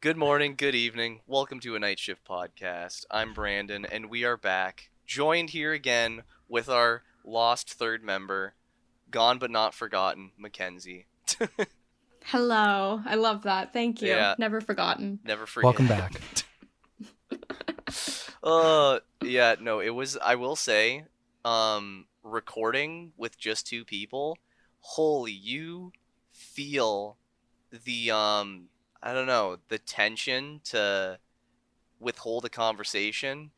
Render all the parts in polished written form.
Good morning, good evening. Welcome to a Niteshift Podcast. I'm Brandon, and we are back, joined here again with our lost third member, gone but not forgotten, Mackenzie. Hello. I love that. Thank you. Yeah. Never forgotten. Never forget. Welcome back. It was, I will say, recording with just two people, holy, you feel the, I don't know, the tension to withhold a conversation.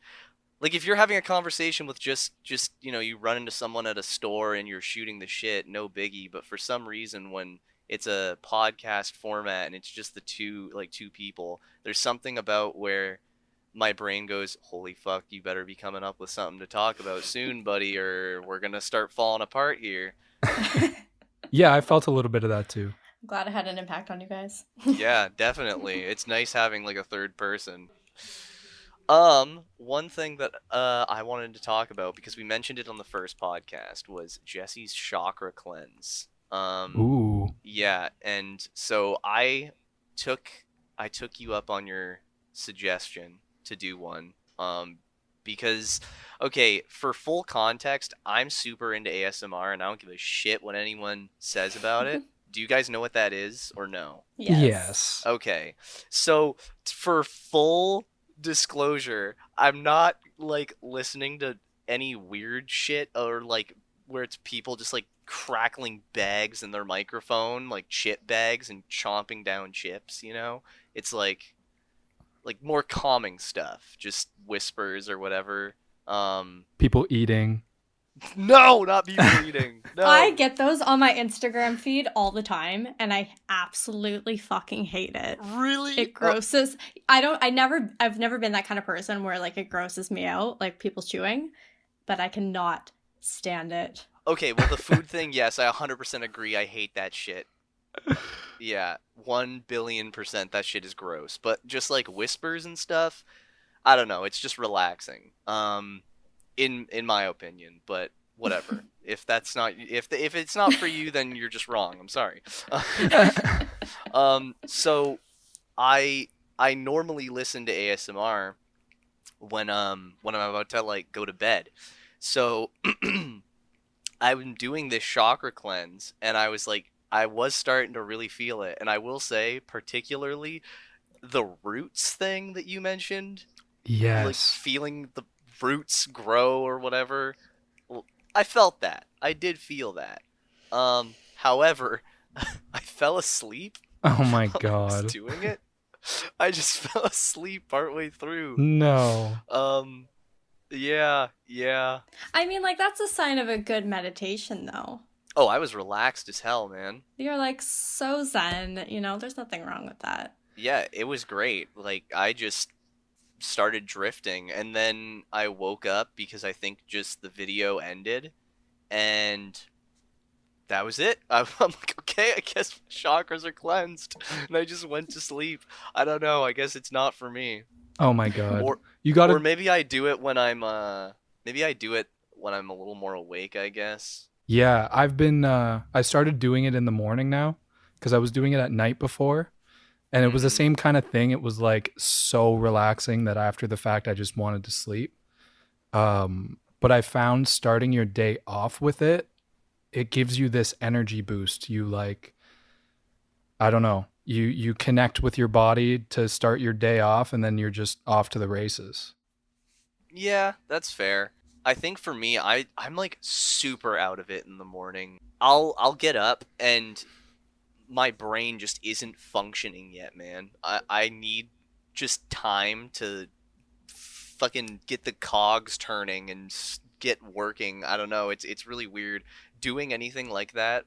Like, if you're having a conversation with just you run into someone at a store and you're shooting the shit, no biggie. But for some reason, when it's a podcast format and it's just the two people, there's something about where my brain goes, holy fuck, you better be coming up with something to talk about soon, buddy, or we're gonna start falling apart here. Yeah, I felt a little bit of that too. I'm glad it had an impact on you guys. Yeah, definitely. It's nice having like a third person. One thing that I wanted to talk about, because we mentioned it on the first podcast, was Jesse's chakra cleanse. Ooh. Yeah, and so I took you up on your suggestion to do one. Because, okay, for full context, I'm super into ASMR and I don't give a shit what anyone says about it. Do you guys know what that is or no? Yes. Okay, so for full disclosure, I'm not like listening to any weird shit or like where it's people just like crackling bags in their microphone, like chip bags, and chomping down chips, you know? It's like more calming stuff, just whispers or whatever. People eating. No, not people eating. No. I get those on my Instagram feed all the time, and I absolutely fucking hate it. Really? It grosses. I've never been that kind of person where like it grosses me out, like people chewing, but I cannot stand it. Okay, well, the food thing, yes, I 100% agree. I hate that shit. Yeah, 1,000,000,000% that shit is gross. But just like whispers and stuff, I don't know. It's just relaxing. In my opinion, but whatever. If that's not if it's not for you, then you're just wrong. I'm sorry. So I normally listen to ASMR when I'm about to like go to bed. So I'm doing this chakra cleanse, and I was starting to really feel it. And I will say, particularly the roots thing that you mentioned, Yes. like feeling the roots grow or whatever. Well, I felt that. I did feel that. However, I fell asleep. Oh my while I god. was doing it. I just fell asleep partway through. No. Yeah. I mean, like that's a sign of a good meditation, though. Oh, I was relaxed as hell, man. You're like so zen, there's nothing wrong with that. Yeah, it was great. Like, I just started drifting, and then I woke up because I think just the video ended, and that was it. I'm like, okay, I guess my chakras are cleansed, and I just went to sleep. I don't know. I guess it's not for me. Oh my god. Or maybe I do it when I'm a little more awake, I guess. Yeah, I started doing it in the morning now because I was doing it at night before. And it was the same kind of thing. It was like so relaxing that after the fact, I just wanted to sleep. But I found starting your day off with it, it gives you this energy boost. You like, I don't know, you connect with your body to start your day off, and then you're just off to the races. Yeah, that's fair. I think for me, I'm like super out of it in the morning. I'll get up and my brain just isn't functioning yet, man. I need just time to fucking get the cogs turning and get working. I don't know. It's really weird. Doing anything like that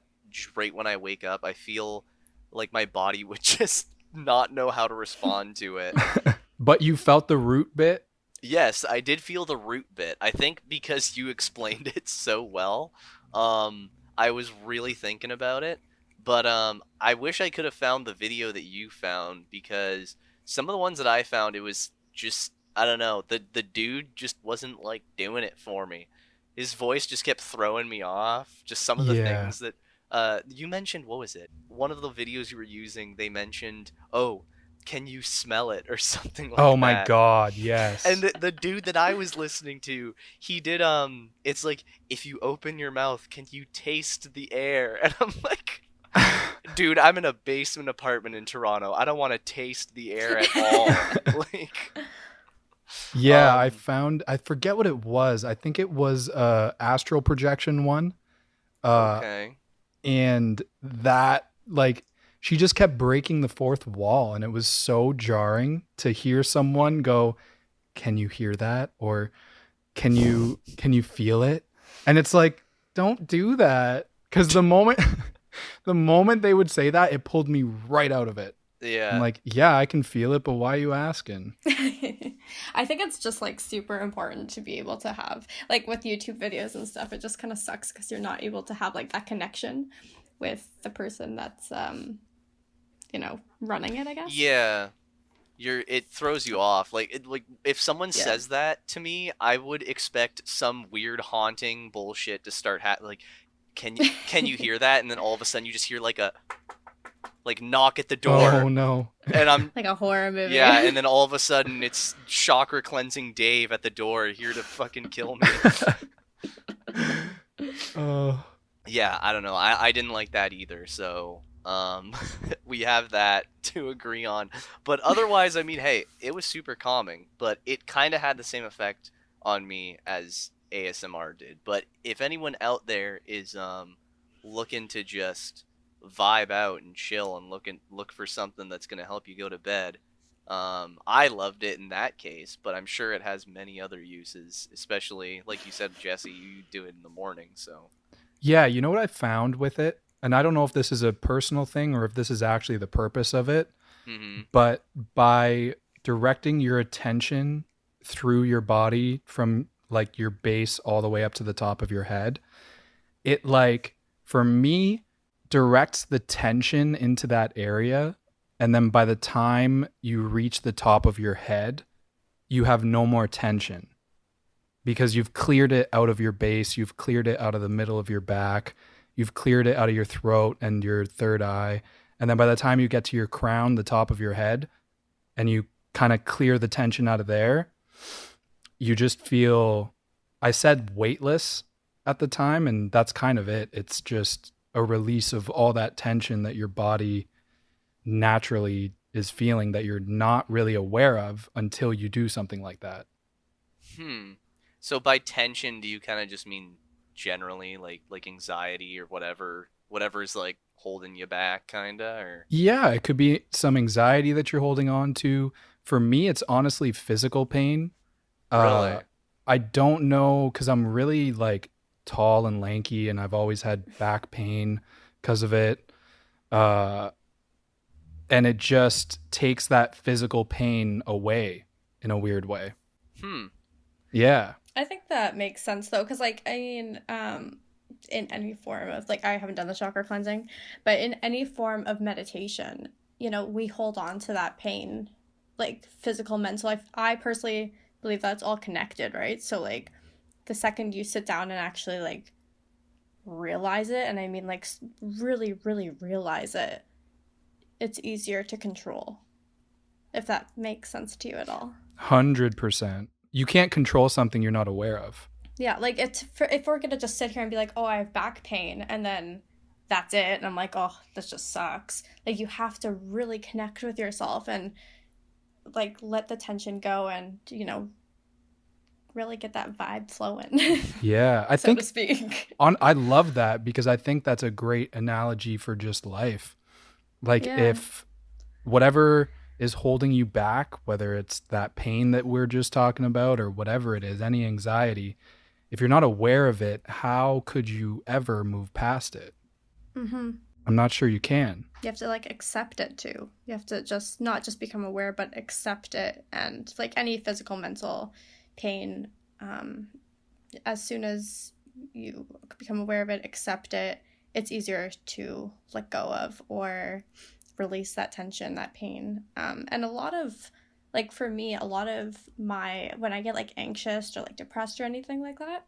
right when I wake up, I feel like my body would just not know how to respond to it. But you felt the root bit? Yes, I did feel the root bit. I think because you explained it so well, I was really thinking about it. But I wish I could have found the video that you found, because some of the ones that I found, it was just, I don't know, the dude just wasn't like doing it for me. His voice just kept throwing me off. Just some of the things that you mentioned. What was it? One of the videos you were using, they mentioned, can you smell it or something like Oh my that. God, yes. And the dude that I was listening to, he did it's like, if you open your mouth, can you taste the air? And I'm like, dude, I'm in a basement apartment in Toronto. I don't want to taste the air at all. Like, Yeah, um, I forget what it was. I think it was astral projection one. Uh okay. and that, like, she just kept breaking the fourth wall, and it was so jarring to hear someone go, "Can you hear that?" or can you feel it? And it's like, don't do that, cuz the moment the moment they would say that, it pulled me right out of it. I'm Yeah. like, "Yeah, I can feel it, but why are you asking?" I think it's just like super important to be able to have, like with YouTube videos and stuff, it just kind of sucks because you're not able to have like that connection with the person that's running it, I guess. Yeah. It throws you off. Like if someone Yeah. says that to me, I would expect some weird haunting bullshit to start like, can you hear that? And then all of a sudden you just hear like a knock at the Oh door, no. and I'm Like a horror movie. yeah, and then all of a sudden it's chakra cleansing Dave at the door here to fucking kill me. Oh. Yeah, I don't know. I didn't like that either. So we have that to agree on. But otherwise, I mean, hey, it was super calming, but it kind of had the same effect on me as ASMR did. But if anyone out there is looking to just vibe out and chill and look for something that's gonna help you go to bed, I loved it in that case. But I'm sure it has many other uses, especially like you said, Jesse, you do it in the morning. So Yeah, you know what I found with it? And I don't know if this is a personal thing or if this is actually the purpose of it, hmm but by directing your attention through your body from like your base all the way up to the top of your head, it, like, for me, directs the tension into that area. And then by the time you reach the top of your head, you have no more tension because you've cleared it out of your base, you've cleared it out of the middle of your back, you've cleared it out of your throat and your third eye. And then by the time you get to your crown, the top of your head, and you kind of clear the tension out of there, you just feel, I said weightless at the time, and that's kind of it. It's just a release of all that tension that your body naturally is feeling that you're not really aware of until you do something like that. Hmm. So by tension, do you kind of just mean generally like anxiety or whatever's like holding you back, kinda, or Yeah, it could be some anxiety that you're holding on to. For me, it's honestly physical pain. Uh, really? I don't know because I'm really like tall and lanky, and I've always had back pain because of it. Uh, and it just takes that physical pain away in a weird way. Hmm. Yeah. I think that makes sense though, because like I mean, in any form of like I haven't done the chakra cleansing, but in any form of meditation, we hold on to that pain, like physical, mental. I personally believe that's all connected, right? So like the second you sit down and actually like realize it, and I mean like really, really realize it, it's easier to control. If that makes sense to you at all. 100%. You can't control something you're not aware of. Yeah, like if we're gonna just sit here and be like, oh, I have back pain, and then that's it, and I'm like, oh, this just sucks. Like you have to really connect with yourself and like let the tension go, and really get that vibe flowing, Yeah, I so to think speak. I love that because I think that's a great analogy for just life. Like Yeah. if whatever is holding you back, whether it's that pain that we're just talking about or whatever it is, any anxiety, if you're not aware of it, how could you ever move past it? Mm-hmm. I'm not sure you can. You have to like accept it too. You have to just not just become aware, but accept it. And like any physical, mental pain, as soon as you become aware of it, accept it, it's easier to let go of or release that tension, that pain. And a lot of, like for me, a lot of my, when I get like anxious or like depressed or anything like that,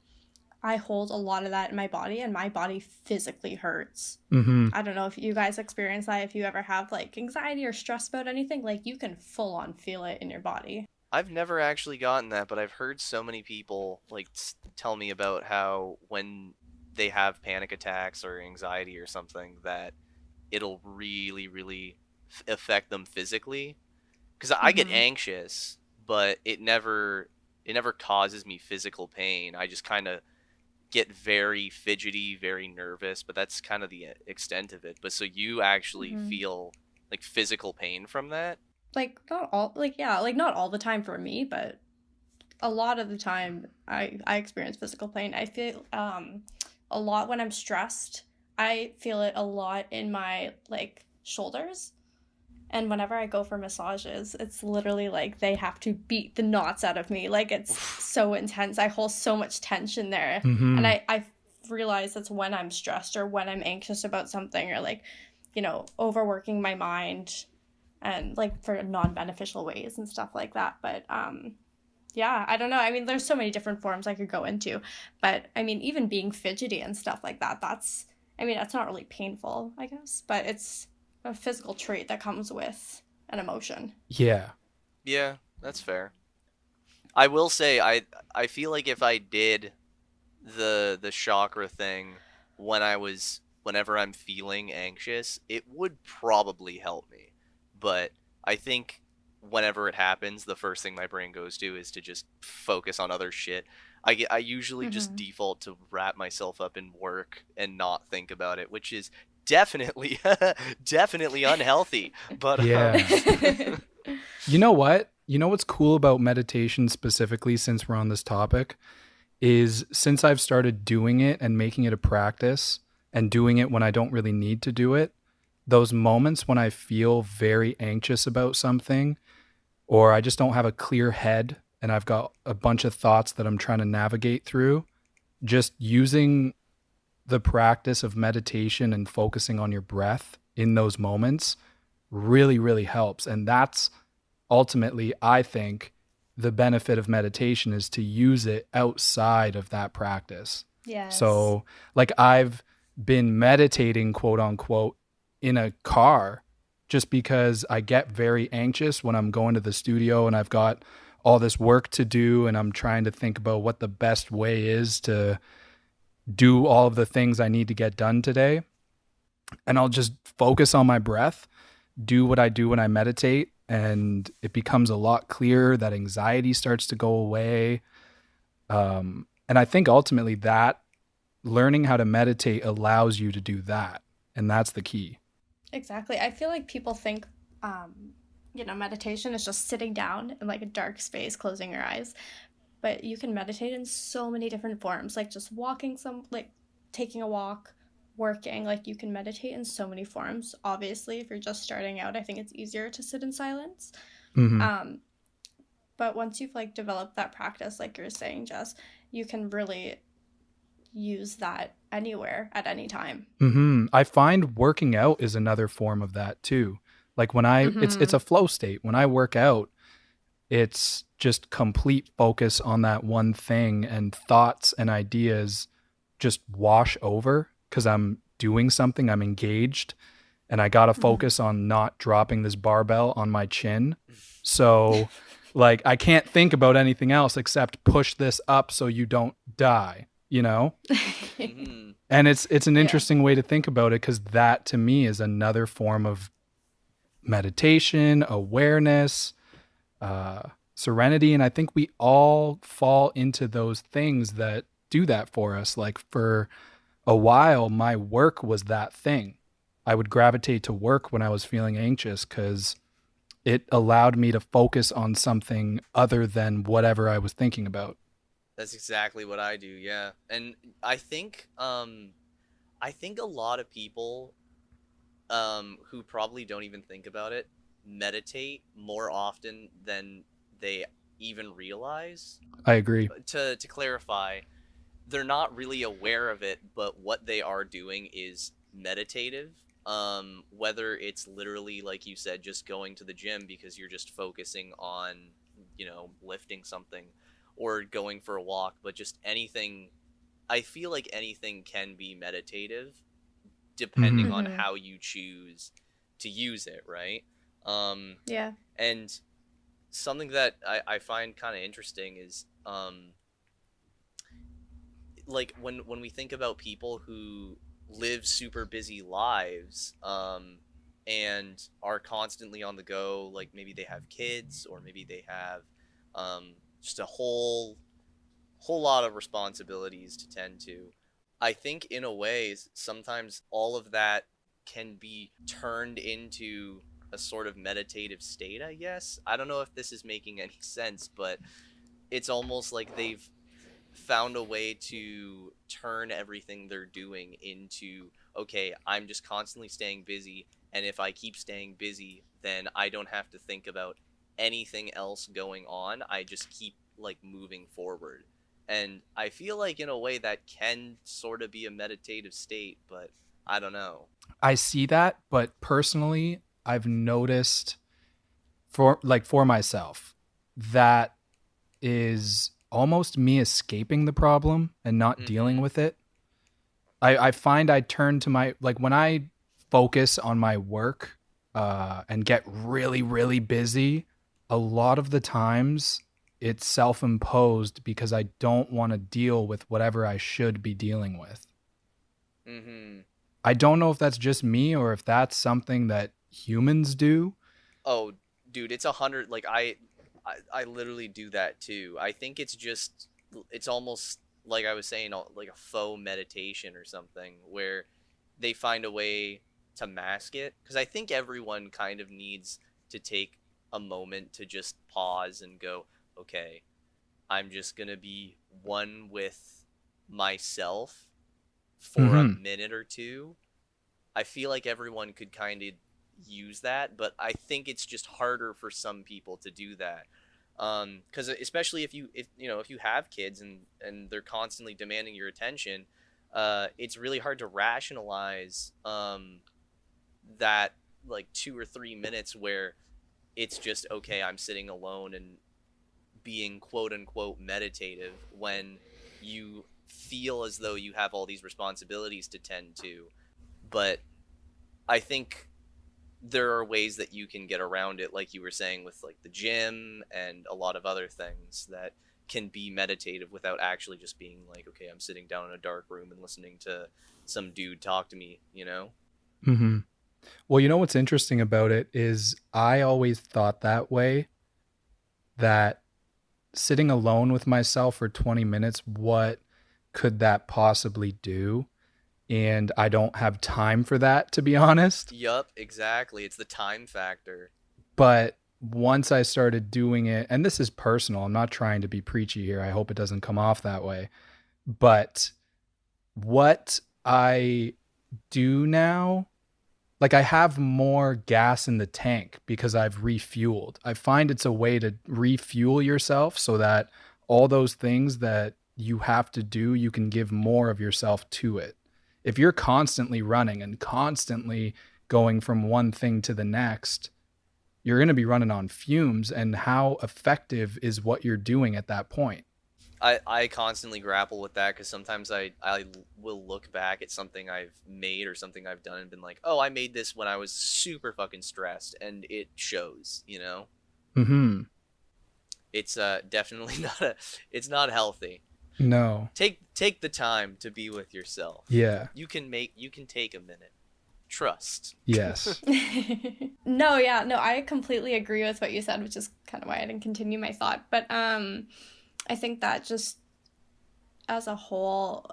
I hold a lot of that in my body, and my body physically hurts. Mm-hmm. I don't know if you guys experience that, if you ever have like anxiety or stress about anything, like you can full on feel it in your body. I've never actually gotten that, but I've heard so many people like tell me about how when they have panic attacks or anxiety or something that it'll really, really affect them physically. Because I get Mm-hmm. anxious, but it never causes me physical pain. I just kind of get very fidgety, very nervous, but that's kind of the extent of it. But so you actually Mm-hmm. feel like physical pain from that? Like not all, like yeah, like not all the time for me, but a lot of the time I experience physical pain. I feel a lot when I'm stressed. I feel it a lot in my like shoulders. And whenever I go for massages, it's literally like they have to beat the knots out of me. Like it's so intense. I hold so much tension there. And Mm-hmm. I realize that's when I'm stressed or when I'm anxious about something or like, overworking my mind and like for non-beneficial ways and stuff like that. But yeah, I don't know. I mean, there's so many different forms I could go into. But I mean, even being fidgety and stuff like that, that's not really painful, I guess, but it's a physical trait that comes with an emotion. Yeah. Yeah, that's fair. I will say I feel like if I did the chakra thing whenever I'm feeling anxious, it would probably help me. But I think whenever it happens, the first thing my brain goes to is to just focus on other shit. I usually just Mm-hmm. default to wrap myself up in work and not think about it, which is definitely definitely unhealthy. But Yeah. You know what? You know what's cool about meditation specifically, since we're on this topic, is since I've started doing it and making it a practice and doing it when I don't really need to do it, those moments when I feel very anxious about something or I just don't have a clear head and I've got a bunch of thoughts that I'm trying to navigate through, just using the practice of meditation and focusing on your breath in those moments really, really helps. And that's ultimately, I think, the benefit of meditation is to use it outside of that practice. Yes. So, like, I've been meditating, quote unquote, in a car just because I get very anxious when I'm going to the studio and I've got all this work to do and I'm trying to think about what the best way is to do all of the things I need to get done today. And I'll just focus on my breath, do what I do when I meditate, and it becomes a lot clearer. That anxiety starts to go away. And I think ultimately that learning how to meditate allows you to do that. And that's the key. Exactly. I feel like people think, meditation is just sitting down in like a dark space, closing your eyes. But you can meditate in so many different forms, like just like taking a walk, working. Like you can meditate in so many forms. Obviously, if you're just starting out, I think it's easier to sit in silence. Mm-hmm. Um, but once you've like developed that practice, like you're saying, Jess, you can really use that anywhere at any time. Mm-hmm. I find working out is another form of that too. Like when it's Mm-hmm. a flow state. When I work out, it's just complete focus on that one thing and thoughts and ideas just wash over because I'm doing something, I'm engaged, and I got to Mm-hmm. focus on not dropping this barbell on my chin. So, like, I can't think about anything else except push this up so you don't die, you know? hmm And it's an Yeah. interesting way to think about it because that to me is another form of meditation, awareness, uh, serenity. And I think we all fall into those things that do that for us. Like for a while, my work was that thing. I would gravitate to work when I was feeling anxious because it allowed me to focus on something other than whatever I was thinking about. That's exactly what I do, yeah. And I think a lot of people who probably don't even think about it meditate more often than they even realize. I agree. To clarify, they're not really aware of it, but what they are doing is meditative. Whether it's literally, like you said, just going to the gym because you're just focusing on, lifting something, or going for a walk, but just anything I feel like anything can be meditative Mm-hmm. depending on how you choose to use it, right? Yeah. And something that I find kind of interesting is like when we think about people who live super busy lives and are constantly on the go, like maybe they have kids or maybe they have just a whole lot of responsibilities to tend to. I think in a way sometimes all of that can be turned into a sort of meditative state, I guess. I don't know if this is making any sense, but it's almost like they've found a way to turn everything they're doing into, okay, I'm just constantly staying busy, and if I keep staying busy, then I don't have to think about anything else going on. I just keep like moving forward. And I feel like in a way that can sort of be a meditative state, but I don't know. I see that, but personally, I've noticed for myself that is almost me escaping the problem and not dealing Mm-hmm. with it. I find I turn to my, like, when I focus on my work and get really, really busy, a lot of the times it's self-imposed because I don't want to deal with whatever I should be dealing with. Mm-hmm. I don't know if that's just me or if that's something that humans do. Oh, dude, it's 100. Like I literally do that too. I think it's just it's almost like I was saying, like a faux meditation or something where they find a way to mask it. Because I think everyone kind of needs to take a moment to just pause and go, okay, I'm just gonna be one with myself for a Mm-hmm. minute or two. I feel like everyone could kind of use that, but I think it's just harder for some people to do that. Because especially if you have kids and they're constantly demanding your attention, it's really hard to rationalize that like 2 or 3 minutes where it's just okay. I'm sitting alone and being quote unquote meditative when you feel as though you have all these responsibilities to tend to. But I think there are ways that you can get around it, like you were saying, with like the gym and a lot of other things that can be meditative without actually just being like, okay, I'm sitting down in a dark room and listening to some dude talk to me, you know? Mm-hmm. Well, you know what's interesting about it is I always thought that way, that sitting alone with myself for 20 minutes, what could that possibly do? And I don't have time for that, to be honest. Yup, exactly. It's the time factor. But once I started doing it, and this is personal, I'm not trying to be preachy here. I hope it doesn't come off that way. But what I do now, like, I have more gas in the tank because I've refueled. I find it's a way to refuel yourself so that all those things that you have to do, you can give more of yourself to it. If you're constantly running and constantly going from one thing to the next, you're going to be running on fumes. And how effective is what you're doing at that point? I constantly grapple with that because sometimes I will look back at something I've made or something I've done and been like, oh, I made this when I was super fucking stressed, and it shows, you know? Mm-hmm. It's definitely it's not healthy. No. Take the time to be with yourself. Yeah. You can take a minute. Trust. Yes. No, yeah, no, I completely agree with what you said, which is kind of why I didn't continue my thought. But I think that just as a whole,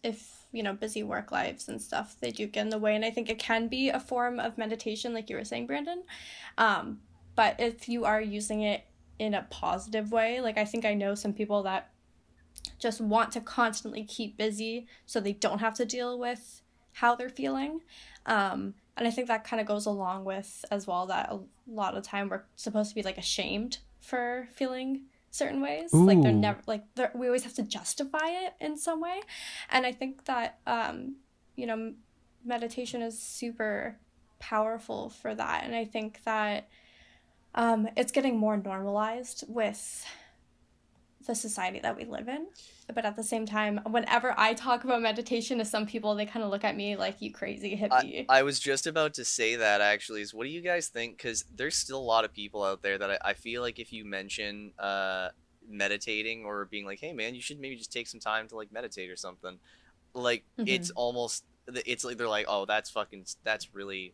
if busy work lives and stuff, they do get in the way, and I think it can be a form of meditation, like you were saying, Brandon. But if you are using it in a positive way, like I think I know some people that just want to constantly keep busy so they don't have to deal with how they're feeling. And I think that kind of goes along with as well that a lot of the time we're supposed to be like ashamed for feeling certain ways. Like they're Ooh. never like we always have to justify it in some way. And I think that meditation is super powerful for that. And I think that it's getting more normalized with the society that we live in. But at the same time, whenever I talk about meditation to some people, they kind of look at me like, you crazy hippie. I was just about to say that, actually, is what do you guys think? Because there's still a lot of people out there that I feel like if you mention meditating or being like, hey man, you should maybe just take some time to like meditate or something, like it's like they're like, oh, that's really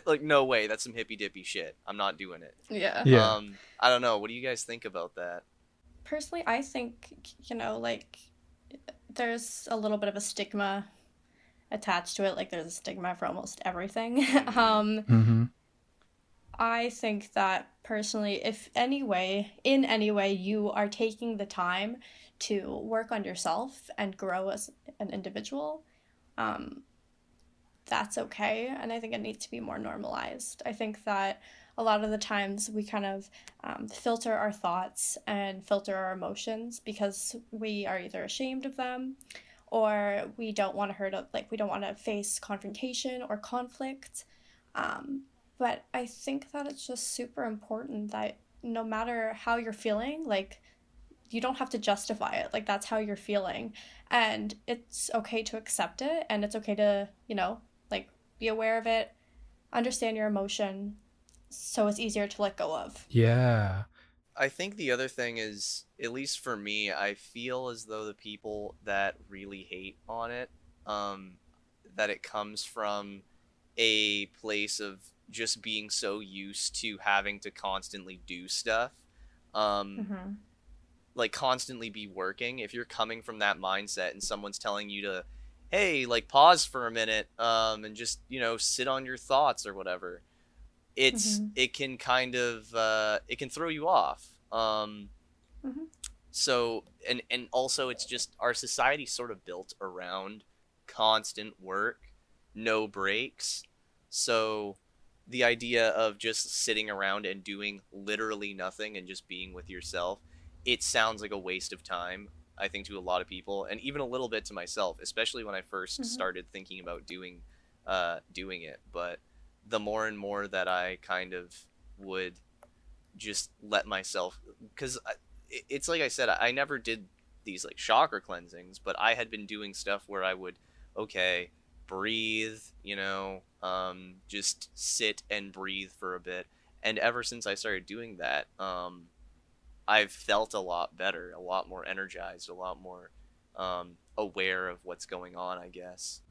like, no way, that's some hippy dippy shit, I'm not doing it. Yeah. I don't know, what do you guys think about that? Personally, I think, like, there's a little bit of a stigma attached to it. Like, there's a stigma for almost everything. I think that, personally, if in any way you are taking the time to work on yourself and grow as an individual, that's okay. And I think it needs to be more normalized. I think that a lot of the times we kind of filter our thoughts and filter our emotions because we are either ashamed of them or we don't want to face confrontation or conflict. But I think that it's just super important that no matter how you're feeling, like, you don't have to justify it. Like, that's how you're feeling. And it's okay to accept it, and it's okay to, like, be aware of it, understand your emotion, so it's easier to let go of. Yeah. I think the other thing is, at least for me, I feel as though the people that really hate on it, that it comes from a place of just being so used to having to constantly do stuff, like constantly be working. If you're coming from that mindset and someone's telling you to, hey, like, pause for a minute, and just, sit on your thoughts or whatever, it can kind of it can throw you off. So and also, it's just our society sort of built around constant work, no breaks. So the idea of just sitting around and doing literally nothing and just being with yourself, it sounds like a waste of time, I think, to a lot of people, and even a little bit to myself, especially when I first started thinking about doing it. But the more and more that I kind of would just let myself, because it's like I said, I never did these like chakra cleansings, but I had been doing stuff where I would, okay, breathe, just sit and breathe for a bit. And ever since I started doing that, I've felt a lot better, a lot more energized, a lot more aware of what's going on, I guess.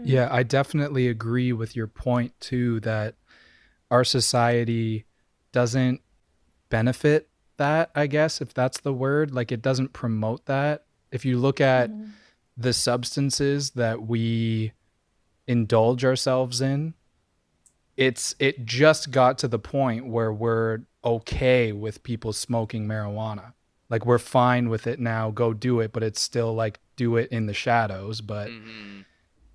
Yeah, I definitely agree with your point too, that our society doesn't benefit that, I guess, if that's the word. Like, it doesn't promote that. If you look at the substances that we indulge ourselves in, it just got to the point where we're okay with people smoking marijuana. Like, we're fine with it now, go do it, but it's still like, do it in the shadows. But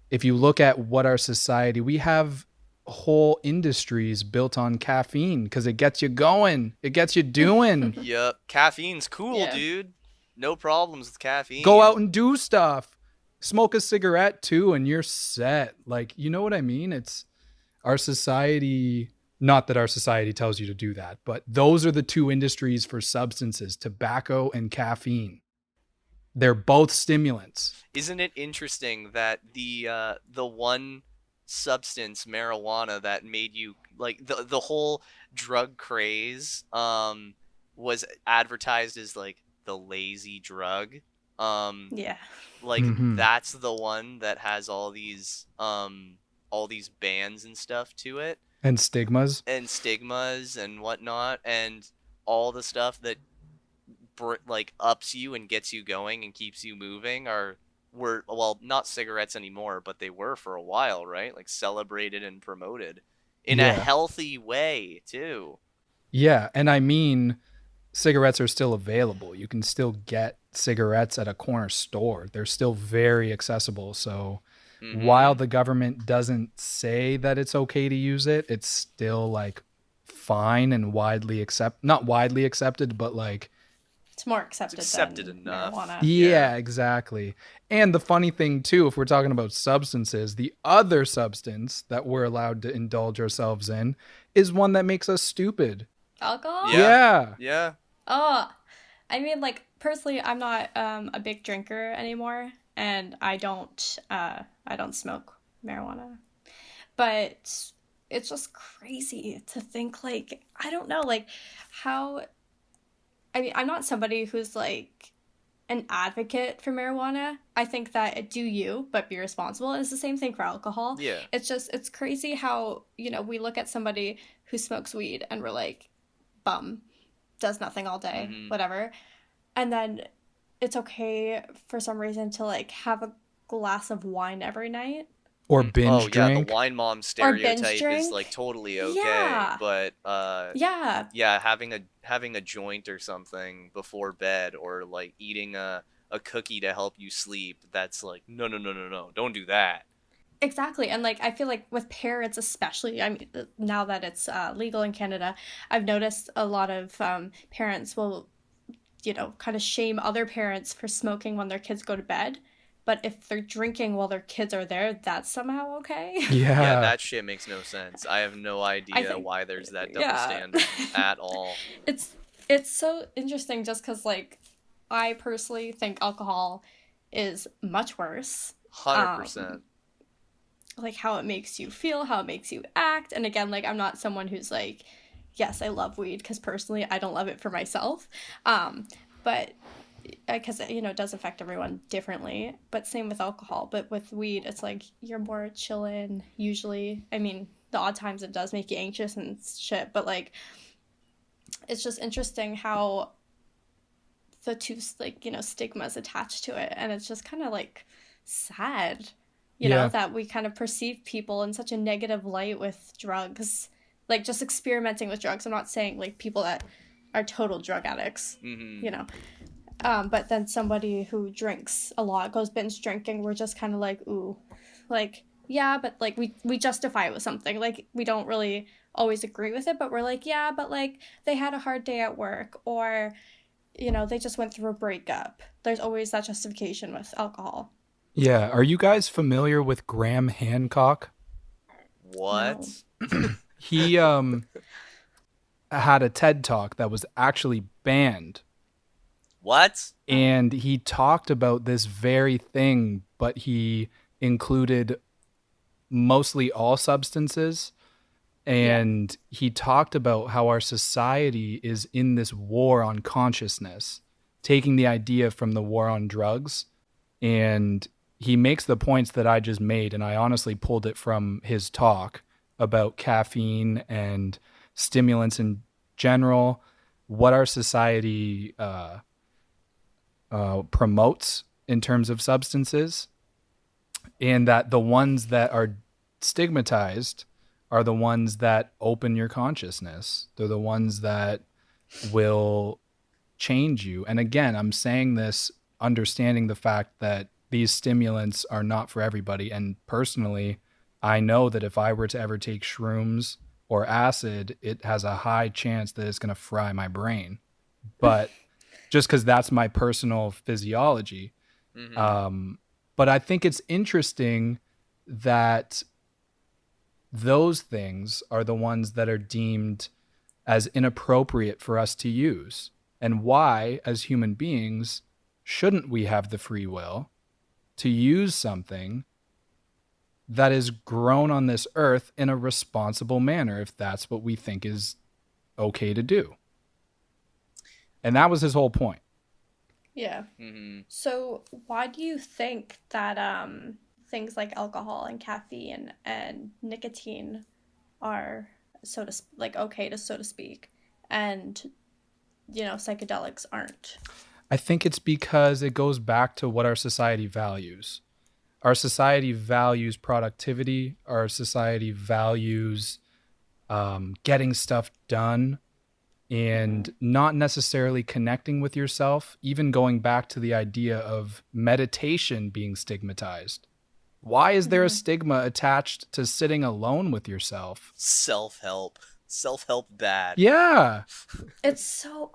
if you look at what our society, we have whole industries built on caffeine because it gets you going, it gets you doing. Yep, caffeine's cool, dude. No problems with caffeine. Go out and do stuff. Smoke a cigarette too, and you're set. Like, you know what I mean? It's our society. Not that our society tells you to do that, but those are the two industries for substances: tobacco and caffeine. They're both stimulants. Isn't it interesting that the one substance, marijuana, that made you like the whole drug craze was advertised as like the lazy drug. Like that's the one that has all these bans and stuff to it. And stigmas and whatnot, and all the stuff that like ups you and gets you going and keeps you moving were not cigarettes anymore, but they were for a while, right? Like, celebrated and promoted in a healthy way too. Yeah, and I mean, cigarettes are still available. You can still get cigarettes at a corner store. They're still very accessible. So while the government doesn't say that it's okay to use it, it's still like fine and not widely accepted, but like it's more accepted, than enough. Marijuana. Yeah, exactly. And the funny thing too, if we're talking about substances, the other substance that we're allowed to indulge ourselves in is one that makes us stupid. Alcohol? Yeah. Yeah. Oh, I mean, like, personally, I'm not a big drinker anymore, and I don't smoke marijuana. But it's just crazy to think, like, I don't know, like, how, I mean, I'm not somebody who's, like, an advocate for marijuana. I think that do you, but be responsible. And it's the same thing for alcohol. Yeah. It's crazy how, we look at somebody who smokes weed and we're like, bum, does nothing all day, whatever. And then it's okay for some reason to like have a glass of wine every night. Or binge Yeah, drink. the wine mom Or binge stereotype is drink. like totally okay, Yeah. but Yeah. yeah, having a joint or something before bed, or like eating a cookie to help you sleep, that's like no, don't do that. Exactly. And like I feel like with parents especially, I mean now that it's legal in Canada, I've noticed a lot of parents will, kind of shame other parents for smoking when their kids go to bed. But if they're drinking while their kids are there, that's somehow okay. Yeah. Yeah, that shit makes no sense. I have no idea think, why there's that double yeah. standard at all. It's so interesting just because like I personally think alcohol is much worse. 100%. Like how it makes you feel, how it makes you act. And again, like I'm not someone who's like, yes, I love weed because personally I don't love it for myself. But because it does affect everyone differently, but same with alcohol. But with weed, it's like you're more chillin' usually. I mean, the odd times it does make you anxious and shit, but like it's just interesting how the two like stigmas attached to it, and it's just kind of like sad, that we kind of perceive people in such a negative light with drugs, like just experimenting with drugs. I'm not saying like people that are total drug addicts, but then somebody who drinks a lot, goes binge drinking, we're just kind of like, ooh, like, yeah, but like we justify it with something. Like we don't really always agree with it, but we're like, yeah, but like they had a hard day at work, or, they just went through a breakup. There's always that justification with alcohol. Yeah. Are you guys familiar with Graham Hancock? What? No. He had a TED Talk that was actually banned. What? And he talked about this very thing, but he included mostly all substances. And he talked about how our society is in this war on consciousness, taking the idea from the war on drugs. And he makes the points that I just made, and I honestly pulled it from his talk about caffeine and stimulants in general, what our society promotes in terms of substances, and that the ones that are stigmatized are the ones that open your consciousness. They're the ones that will change you. And again, I'm saying this understanding the fact that these stimulants are not for everybody. And personally, I know that if I were to ever take shrooms or acid, it has a high chance that it's going to fry my brain. But just because that's my personal physiology. But I think it's interesting that those things are the ones that are deemed as inappropriate for us to use. And why, as human beings, shouldn't we have the free will to use something that is grown on this earth in a responsible manner, if that's what we think is okay to do? And that was his whole point. Yeah. So why do you think that things like alcohol and caffeine and nicotine are okay to, so to speak, and psychedelics aren't? I think it's because it goes back to what our society values. Our society values productivity. Our society values getting stuff done and not necessarily connecting with yourself, even going back to the idea of meditation being stigmatized. Why is there a stigma attached to sitting alone with yourself? Self-help bad. Yeah. It's so...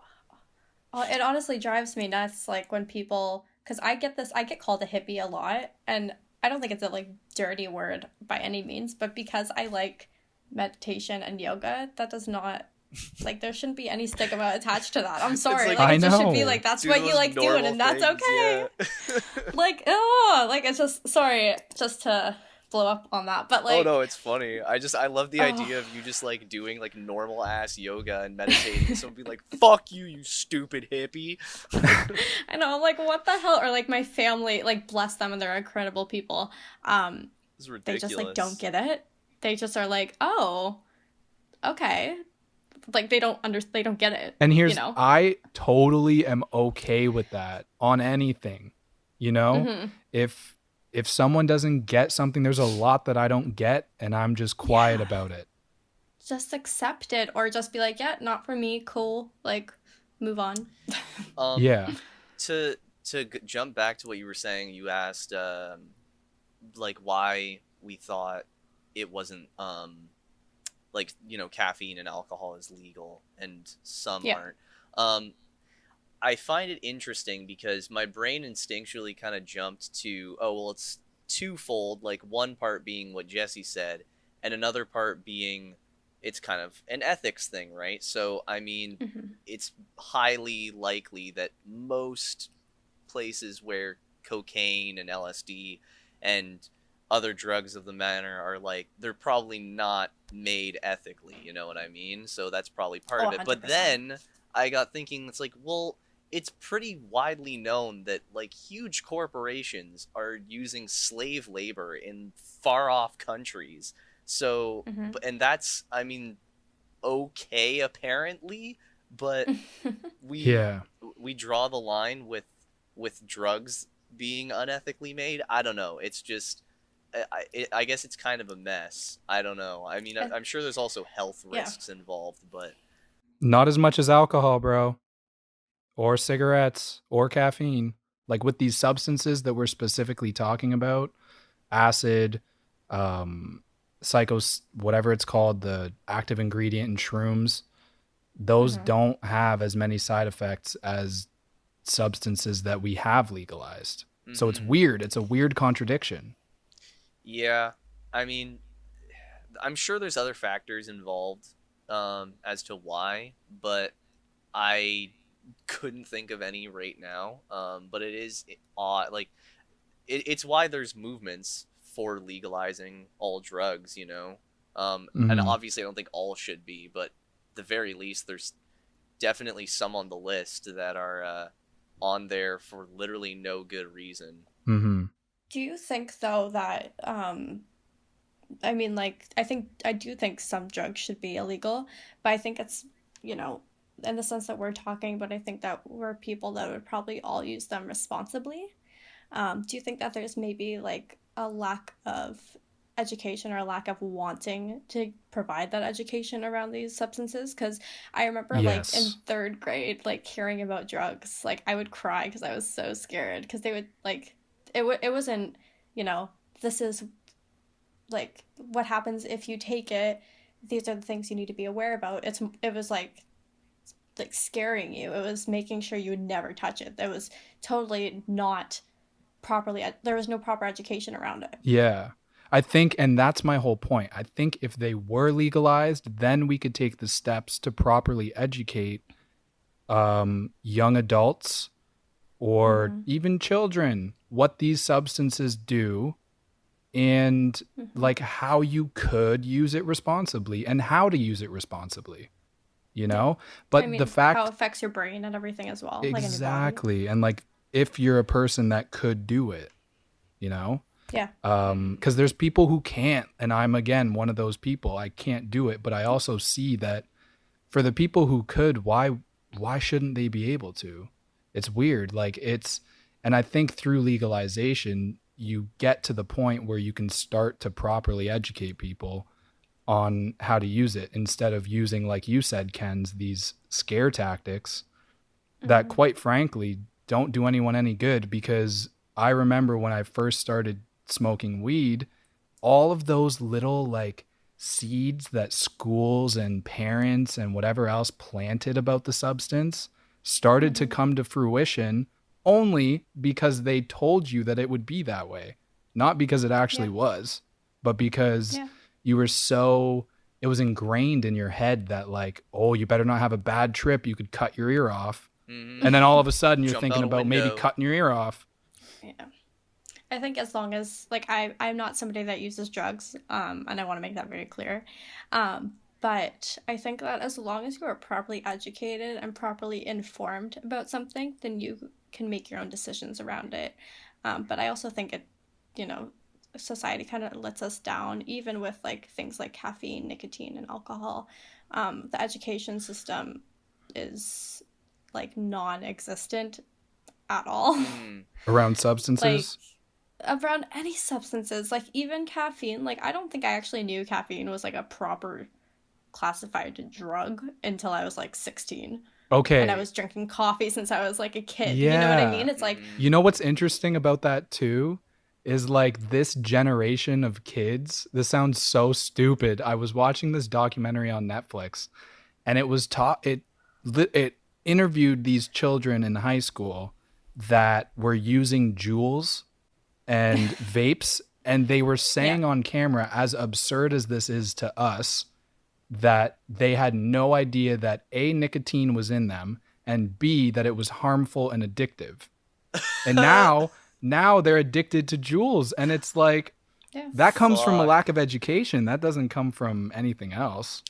It honestly drives me nuts, like, when people... Because I get called a hippie a lot, and I don't think it's a, like, dirty word by any means, but because I like meditation and yoga, that does not Like, there shouldn't be any stigma attached to that. I'm sorry. like- Like, I it just should know. be like, that's Do what you those like doing, normal and that's things, okay. yeah. Like, oh, like, it's just, sorry, just to blow up on that. But, like, Oh no, it's funny. I love the Oh. idea of you just like doing like normal ass yoga and meditating. Someone be like, "Fuck you, you stupid hippie." I know, I'm like, what the hell? Or, like, my family, like, bless them, and they're incredible people. It's They ridiculous. just, like, don't get it. They just are like, oh, okay. Like, they don't get it. And here's, you know? I totally am okay with that on anything. You know, Mhm. if someone doesn't get something, there's a lot that I don't get, and I'm just quiet Yeah. about it. Just accept it, or just be like, yeah, not for me, cool. Like, move on. Yeah. To jump back to what you were saying, you asked like why we thought it wasn't like, you know, caffeine and alcohol is legal and some Yeah. aren't. I find it interesting because my brain instinctually kind of jumped to, oh well, it's twofold, like one part being what Jesse said and another part being it's kind of an ethics thing, right? So I mean, Mhm. it's highly likely that most places where cocaine and LSD and other drugs of the manner are like, they're probably not made ethically, you know what I mean? So that's probably part Oh, of it. But 100%. then I got thinking, it's like, well, it's pretty widely known that like huge corporations are using slave labor in far off countries. So, Mhm. and that's, I mean, okay apparently, but we Yeah. we draw the line with drugs being unethically made. I don't know. It's just I guess it's kind of a mess. I don't know. I mean, I'm sure there's also health Yeah. risks involved, but Not as much as alcohol, bro, or cigarettes, or caffeine. Like with these substances that we're specifically talking about, acid, whatever it's called, the active ingredient in shrooms, those Mhm. don't have as many side effects as substances that we have legalized. So it's Mhm. weird. It's a weird contradiction. Yeah, I mean, I'm sure there's other factors involved as to why, but I couldn't think of any right now. But it is odd. Like, it's why there's movements for legalizing all drugs, you know? And Mhm. obviously, I don't think all should be, but at the very least, there's definitely some on the list that are on there for literally no good reason. Mhm. Do you think, though, that, I mean, like, I do think some drugs should be illegal, but I think it's, you know, in the sense that we're talking, but I think that we're people that would probably all use them responsibly. Do you think that there's maybe like a lack of education or a lack of wanting to provide that education around these substances? Because I remember like in Yes. third grade, like hearing about drugs, like I would cry because I was so scared because they would like it wasn't, you know, this is like what happens if you take it. These are the things you need to be aware about. It was like scaring you. It was making sure you would never touch it. It was totally not properly, there was no proper education around it. Yeah. I think, and that's my whole point. I think if they were legalized, then we could take the steps to properly educate young adults or Mhm. even children what these substances do and Mhm. like how you could use it responsibly and how to use it responsibly, you know? But I mean, the fact, how it affects your brain and everything as well, like in your body. exactly. And like if you're a person that could do it, you know? Yeah. Because there's people who can't, and I'm again one of those people. I can't do it, but I also see that for the people who could, why shouldn't they be able to? It's weird. Like and I think through legalization, you get to the point where you can start to properly educate people on how to use it instead of using, like you said, Ken's, these scare tactics that Mhm. quite frankly don't do anyone any good. Because I remember when I first started smoking weed, all of those little like seeds that schools and parents and whatever else planted about the substance started to Mhm. come to fruition only because they told you that it would be that way. Not because it actually Yeah. was, but because Yeah. you were so it was ingrained in your head that like, oh, you better not have a bad trip. You could cut your ear off. Mhm. And then all of a sudden you're Jump thinking out a about maybe window. cutting your ear off. Yeah. I think as long as, like, I'm not somebody that uses drugs, and I want to make that very clear. But I think that as long as you are properly educated and properly informed about something, then you can make your own decisions around it. But I also think it, you know, society kind of lets us down, even with like things like caffeine, nicotine, and alcohol. The education system is like non-existent at all. Mhm. Around Like substances. around any substances, like even caffeine. Like I don't think I actually knew caffeine was like a proper classified drug until I was like 16. Okay. And I was drinking coffee since I was like a kid. Yeah. You know what I mean? It's like, Mhm. You know what's interesting about that too is like this generation of kids. This sounds so stupid. I was watching this documentary on Netflix, and it was it interviewed these children in high school that were using Juuls and vapes, and they were saying on camera, as absurd as this is to us, that they had no idea that A, nicotine was in them, and B, that it was harmful and addictive. And now they're addicted to Juuls, and it's like yeah, that comes from a Fuck. lack of education. That doesn't come from anything else.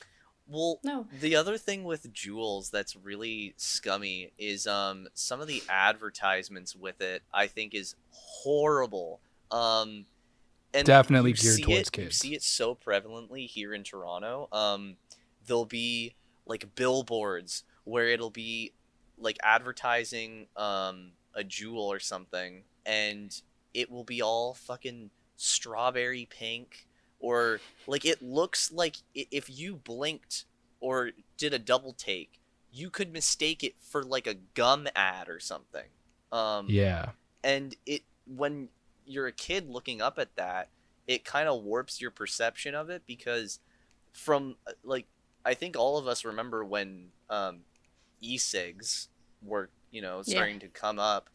Well, no. the other thing with Juuls that's really scummy is some of the advertisements with it I think is horrible. And Definitely you geared see towards it, you kids. see it so prevalently here in Toronto. There'll be like billboards where it'll be like advertising a Juul or something, and it will be all fucking strawberry pink, or like it looks like if you blinked or did a double take, you could mistake it for like a gum ad or something. Yeah. And it when you're a kid looking up at that, it kind of warps your perception of it, because from like I think all of us remember when e-cigs were starting to come up.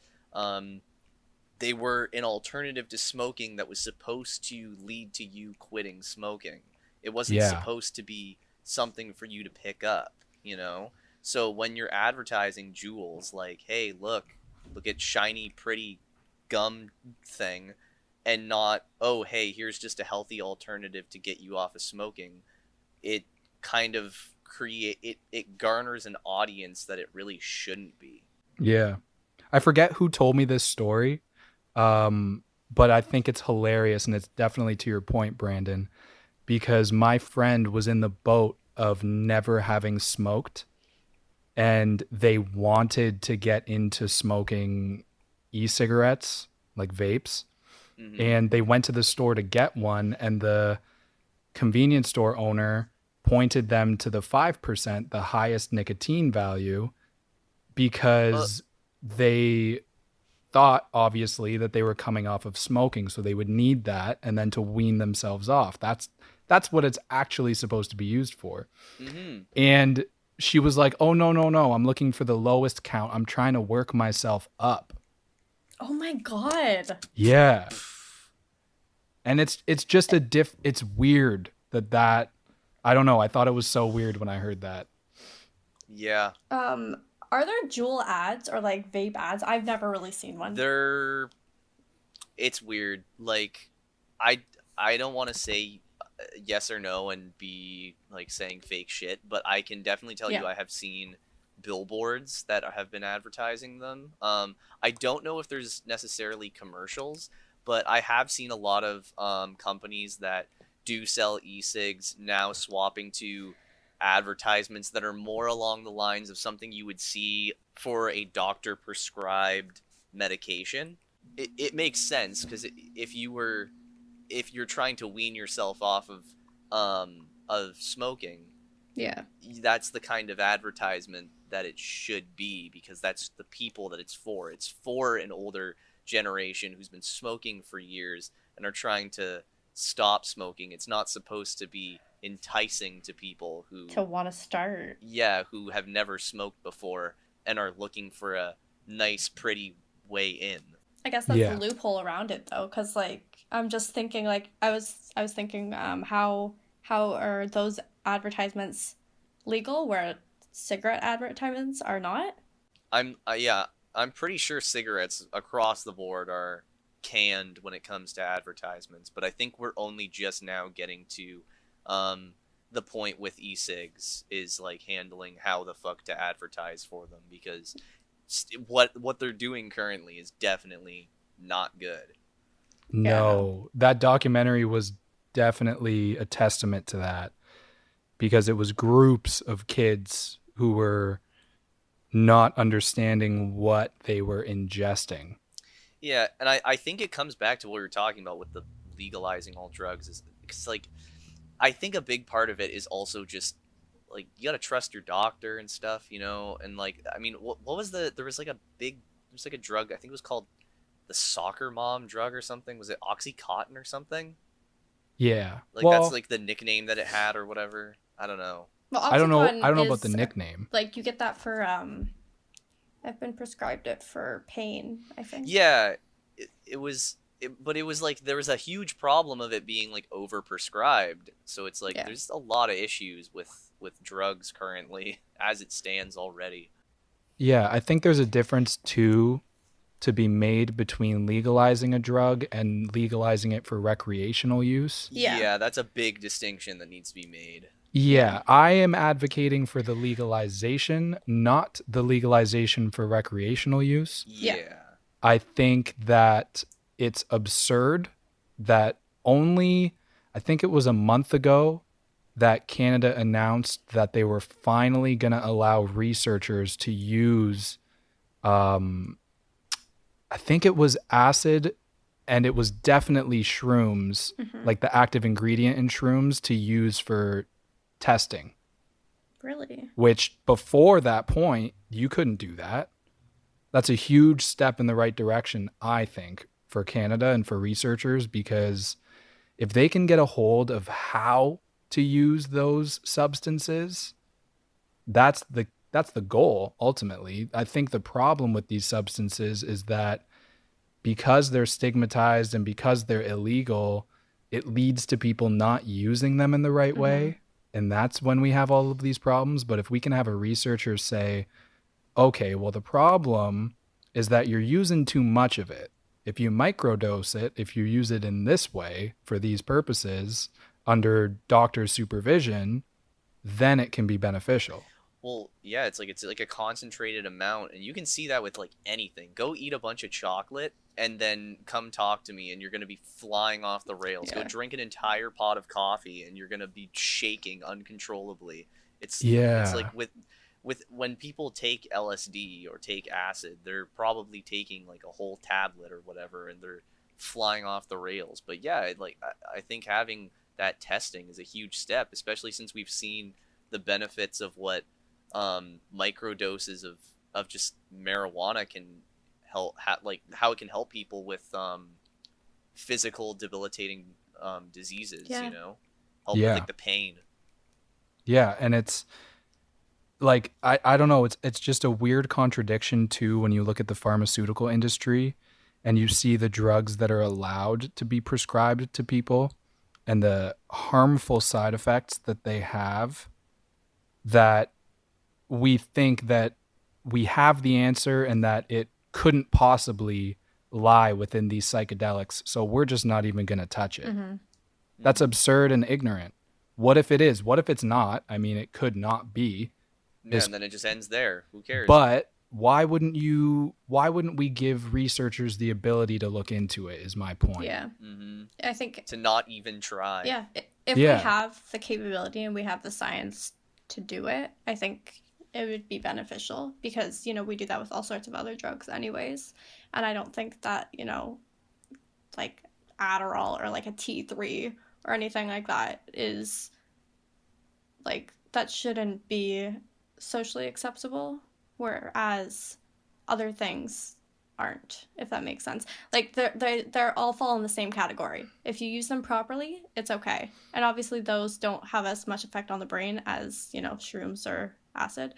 They were an alternative to smoking that was supposed to lead to you quitting smoking. It wasn't Yeah. supposed to be something for you to pick up, you know? So when you're advertising Juuls, like, hey, look at shiny, pretty gum thing, and not, oh, hey, here's just a healthy alternative to get you off of smoking, it kind of it garners an audience that it really shouldn't be. Yeah. I forget who told me this story, but I think it's hilarious, and it's definitely to your point, Brandon, because my friend was in the boat of never having smoked, and they wanted to get into smoking e-cigarettes, like vapes, Mm-hmm. and they went to the store to get one, and the convenience store owner pointed them to the 5%, the highest nicotine value, because they thought obviously that they were coming off of smoking, so they would need that and then to wean themselves off. That's what it's actually supposed to be used for. Mm-hmm. And she was like, "Oh no, I'm looking for the lowest count. I'm trying to work myself up." Oh my god. Yeah. And it's just it's weird that I don't know, I thought it was so weird when I heard that. Yeah. Are there Juul ads or like vape ads? I've never really seen one. It's weird. Like, I don't want to say yes or no and be like saying fake shit, but I can definitely tell you I have seen billboards that have been advertising them. I don't know if there's necessarily commercials, but I have seen a lot of companies that do sell e-cigs now swapping to advertisements that are more along the lines of something you would see for a doctor prescribed medication. It makes sense, because if you're trying to wean yourself off of smoking, Yeah. that's the kind of advertisement that it should be, because that's the people that it's for. It's for an older generation who's been smoking for years and are trying to stop smoking. It's not supposed to be enticing to people who To want to start. who have never smoked before and are looking for a nice, pretty way in. I guess that's the loophole around it though, because like I'm just thinking like I was thinking how are those advertisements legal where cigarette advertisements are not? I'm pretty sure cigarettes across the board are canned when it comes to advertisements, but I think we're only just now getting to the point with e-cigs is like handling how the fuck to advertise for them, because what they're doing currently is definitely not good. No, that documentary was definitely a testament to that, because it was groups of kids who were not understanding what they were ingesting. Yeah, and I think it comes back to what we were talking about with the legalizing all drugs, is because like I think a big part of it is also just like you gotta trust your doctor and stuff, you know. And like I mean, what was there was like a drug, I think it was called the soccer mom drug or something. Was it Oxycontin or something? Yeah. Like well, that's like the nickname that it had or whatever. I don't know. Well, I don't know Oxycontin about the is, nickname. like, you get that for I've been prescribed it for pain, I think. Yeah, but it was like there was a huge problem of it being like overprescribed. So it's like there's a lot of issues with drugs currently as it stands already. Yeah, I think there's a difference too to be made between legalizing a drug and legalizing it for recreational use. Yeah, that's a big distinction that needs to be made. Yeah, I am advocating for the legalization, not the legalization for recreational use. Yeah. I think that it's absurd that I think it was a month ago that Canada announced that they were finally going to allow researchers to use, I think it was acid, and it was definitely shrooms, like the active ingredient in shrooms, to use for testing. Really? Which before that point, you couldn't do that. That's a huge step in the right direction, I think, for Canada and for researchers, because if they can get a hold of how to use those substances, that's the goal ultimately. I think the problem with these substances is that because they're stigmatized and because they're illegal, it leads to people not using them in the right way. And that's when we have all of these problems. But if we can have a researcher say, okay, well, the problem is that you're using too much of it. If you microdose it, if you use it in this way for these purposes under doctor's supervision, then it can be beneficial. Well, yeah, it's like a concentrated amount, and you can see that with like anything. Go eat a bunch of chocolate and then come talk to me and you're going to be flying off the rails. Go drink an entire pot of coffee and you're going to be shaking uncontrollably. It's like with when people take LSD or take acid, they're probably taking like a whole tablet or whatever and they're flying off the rails. But yeah, I think having that testing is a huge step, especially since we've seen the benefits of what micro doses of just marijuana can help, like how it can help people with physical debilitating diseases, you know, help with like the pain. Yeah, and it's like I don't know, it's just a weird contradiction too when you look at the pharmaceutical industry and you see the drugs that are allowed to be prescribed to people and the harmful side effects that they have, that we think that we have the answer and that it couldn't possibly lie within these psychedelics, so we're just not even going to touch it. That's absurd and ignorant. What if it is? What if it's not? I mean, it could not be. Yeah, and then it just ends there. Who cares? But why wouldn't we give researchers the ability to look into it, is my point. Yeah. I think to not even try. Yeah. If we have the capability and we have the science to do it, I think it would be beneficial, because, you know, we do that with all sorts of other drugs anyways. And I don't think that, you know, like Adderall or like a T3 or anything like that is like, that shouldn't be socially acceptable, whereas other things aren't, if that makes sense. Like they're all fall in the same category. If you use them properly, it's okay. And obviously those don't have as much effect on the brain as, you know, shrooms or acid,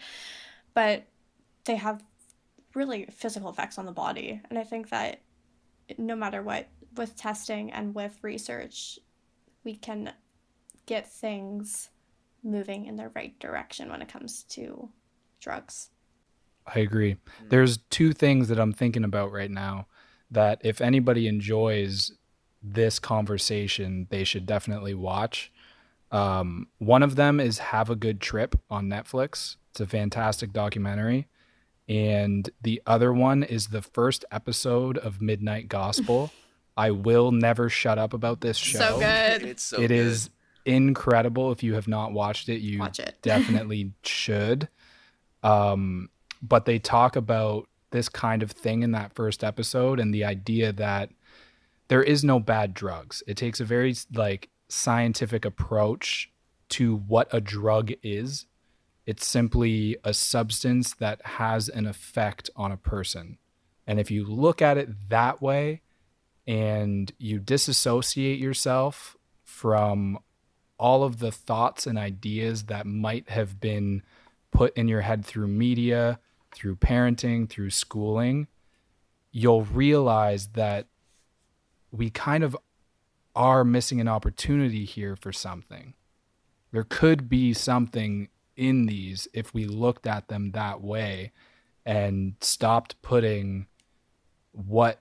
but they have really physical effects on the body. And I think that no matter what, with testing and with research, we can get things moving in the right direction when it comes to drugs. I agree. There's two things that I'm thinking about right now that if anybody enjoys this conversation, they should definitely watch. One of them is Have a Good Trip on Netflix. It's a fantastic documentary. And the other one is the first episode of Midnight Gospel. I will never shut up about this show. So good. It's so It good. is incredible. If you have not watched it, you Watch it. definitely should. But they talk about this kind of thing in that first episode and the idea that there is no bad drugs. It takes a very like scientific approach to what a drug is. It's simply a substance that has an effect on a person. And if you look at it that way and you disassociate yourself from all of the thoughts and ideas that might have been put in your head through media, through parenting, through schooling, you'll realize that we kind of are missing an opportunity here for something. There could be something in these if we looked at them that way and stopped putting what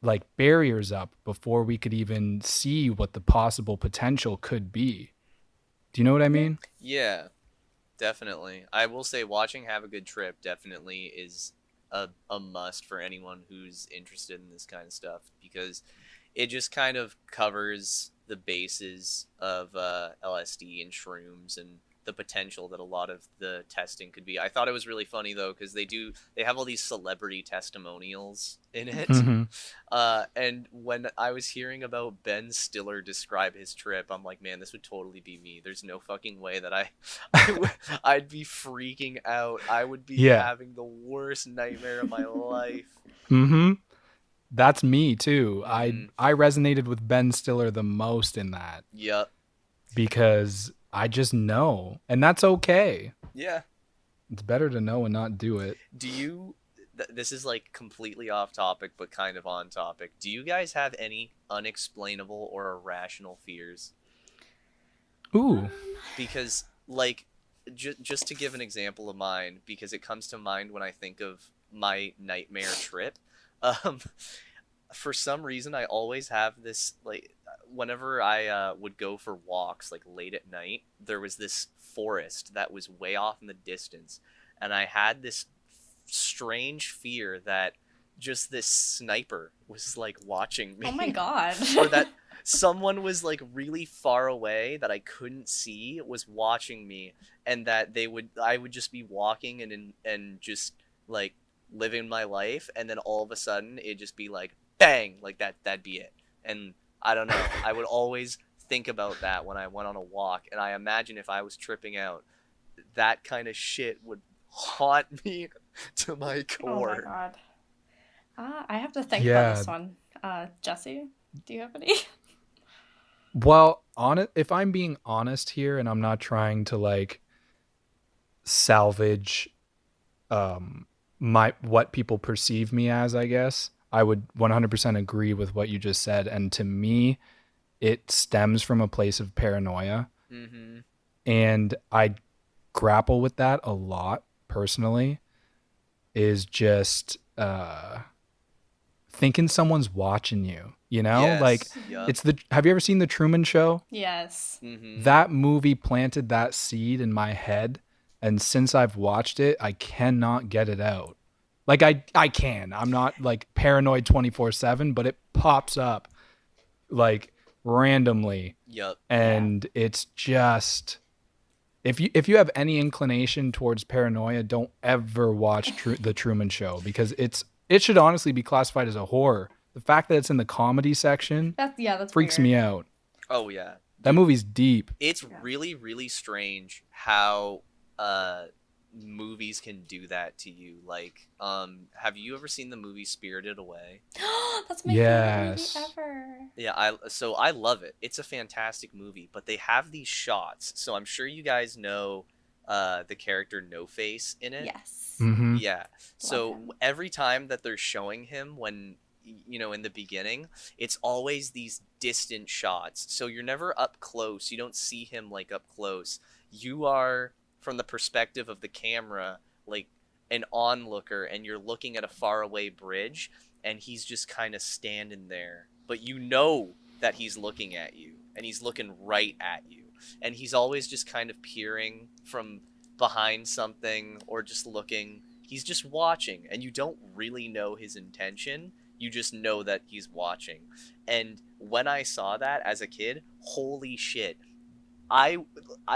like barriers up before we could even see what the possible potential could be. Do you know what I mean? Yeah, definitely. I will say watching Have a Good Trip definitely is a must for anyone who's interested in this kind of stuff, because it just kind of covers the bases of LSD and shrooms and the potential that a lot of the testing could be. I thought it was really funny though, because they have all these celebrity testimonials in it. And when I was hearing about Ben Stiller describe his trip, I'm like, man, this would totally be me. There's no fucking way that I'd be freaking out. I would be having the worst nightmare of my life. That's me too. I resonated with Ben Stiller the most in that. Yep. Because I just know, and that's okay. Yeah. It's better to know and not do it. Do you this is like completely off topic but kind of on topic. Do you guys have any unexplainable or irrational fears? Ooh. Because like just to give an example of mine, because it comes to mind when I think of my nightmare trip. For some reason I always have this, like, whenever I would go for walks like late at night, there was this forest that was way off in the distance, and I had this strange fear that just this sniper was like watching me. Oh my god. Or that someone was like really far away that I couldn't see was watching me, and that I would just be walking and just like living my life, and then all of a sudden it'd just be like bang, like that'd be it. And I don't know, I would always think about that when I went on a walk, and I imagine if I was tripping out, that kind of shit would haunt me to my core. Oh my god. I have to think about this one. Jesse, do you have any? Well, if I'm being honest here, and I'm not trying to like salvage what people perceive me as, I guess I would 100% agree with what you just said, and to me it stems from a place of paranoia. And I grapple with that a lot personally, is just thinking someone's watching you, you know? Yes. Like, it's have you ever seen The Truman Show? Yes. That movie planted that seed in my head, and since I've watched it, I cannot get it out. Like, I can. I'm not like paranoid 24/7, but it pops up like randomly. Yep. And it's just, if you have any inclination towards paranoia, don't ever watch The Truman Show, because it should honestly be classified as a horror. The fact that it's in the comedy section that's freaks weird. me out. Oh yeah. That movie's deep. It's really, really strange how movies can do that to you. Like, have you ever seen the movie Spirited Away? That's my favorite movie ever. Yeah, I love it. It's a fantastic movie, but they have these shots. So I'm sure you guys know the character No Face in it. Yes. Mm-hmm. Yeah. So every time that they're showing him when in the beginning, it's always these distant shots. So you're never up close. You don't see him like up close. You are from the perspective of the camera, like an onlooker, and you're looking at a faraway bridge, and he's just kind of standing there. But you know that he's looking at you, and he's looking right at you. And he's always just kind of peering from behind something or just looking. He's just watching, and you don't really know his intention. You just know that he's watching. And when I saw that as a kid, holy shit, I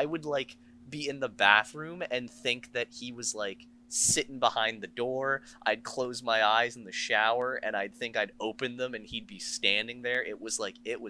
would like be in the bathroom and think that he was like sitting behind the door. I'd close my eyes in the shower and I'd think I'd open them and he'd be standing there. It was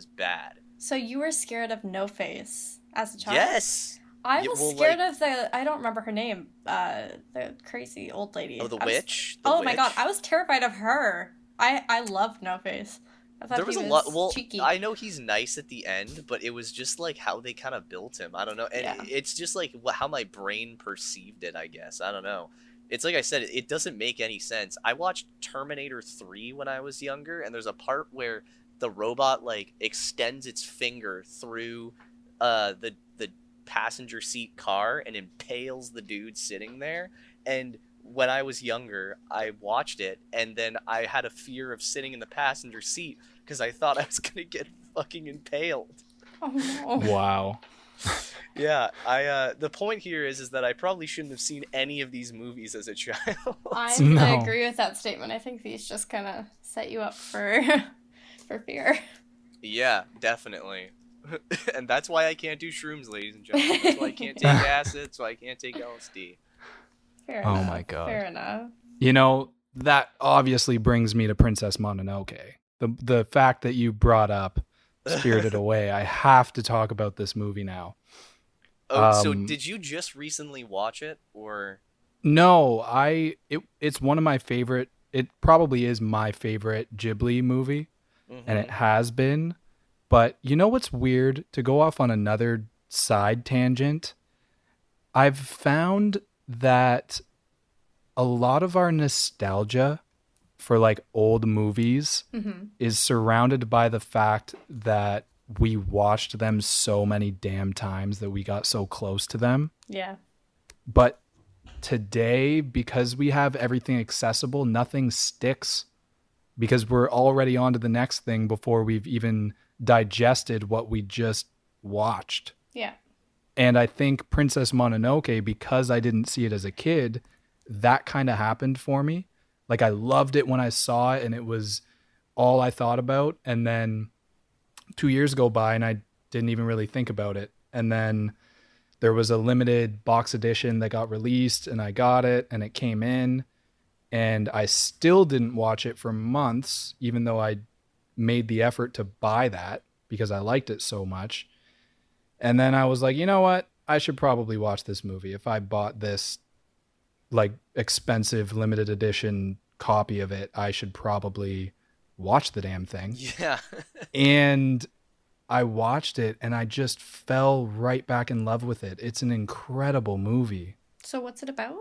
bad. So you were scared of No Face as a child? Yes. I was scared of I don't remember her name, the crazy old lady. Oh, the witch? My god, I was terrified of her. I loved No Face. I thought there was he a lot. Well, cheeky. I know he's nice at the end, but it was just like how they kind of built him. I don't know, and it's just like how my brain perceived it. I guess I don't know. It's like I said, it doesn't make any sense. I watched Terminator 3 when I was younger, and there's a part where the robot like extends its finger through the passenger seat car and impales the dude sitting there. And when I was younger, I watched it, and then I had a fear of sitting in the passenger seat because I thought I was gonna get fucking impaled. Oh no. Wow. Yeah, the point here is that I probably shouldn't have seen any of these movies as a child. I agree with that statement. I think these just kind of set you up for fear. Yeah, definitely. And that's why I can't do shrooms, ladies and gentlemen. That's why I can't take acid. That's why I can't take LSD. Fair enough. Oh my god. Fair enough. That obviously brings me to Princess Mononoke. The fact that you brought up Spirited Away, I have to talk about this movie now. Oh, so did you just recently watch it, or? No, it's one of my favorite. It probably is my favorite Ghibli movie, and it has been. But you know what's weird? To go off on another side tangent, I've found that a lot of our nostalgia for like old movies is surrounded by the fact that we watched them so many damn times that we got so close to them. Yeah. But today, because we have everything accessible, nothing sticks because we're already on to the next thing before we've even digested what we just watched. Yeah. And I think Princess Mononoke, because I didn't see it as a kid, that kind of happened for me. Like I loved it when I saw it and it was all I thought about. And then 2 years go by and I didn't even really think about it. And then there was a limited box edition that got released and I got it and it came in and I still didn't watch it for months, even though I made the effort to buy that because I liked it so much. And then I was like, you know what? I should probably watch this movie. If I bought this like expensive limited edition copy of it, I should probably watch the damn thing. Yeah. And I watched it and I just fell right back in love with it. It's an incredible movie. So what's it about?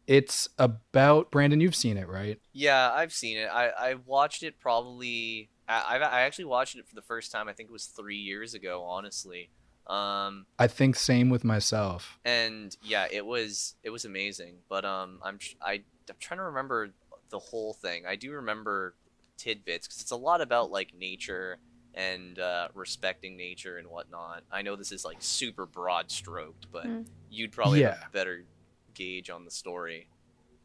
It's about, Brandon, you've seen it, right? Yeah, I've seen it. I watched it probably. I actually watched it for the first time. I think it was 3 years ago. Honestly. I think same with myself. And yeah, it was amazing. But I'm trying to remember the whole thing. I do remember tidbits because it's a lot about like nature and respecting nature and whatnot. I know this is like super broad stroked, but you'd probably have a better gauge on the story.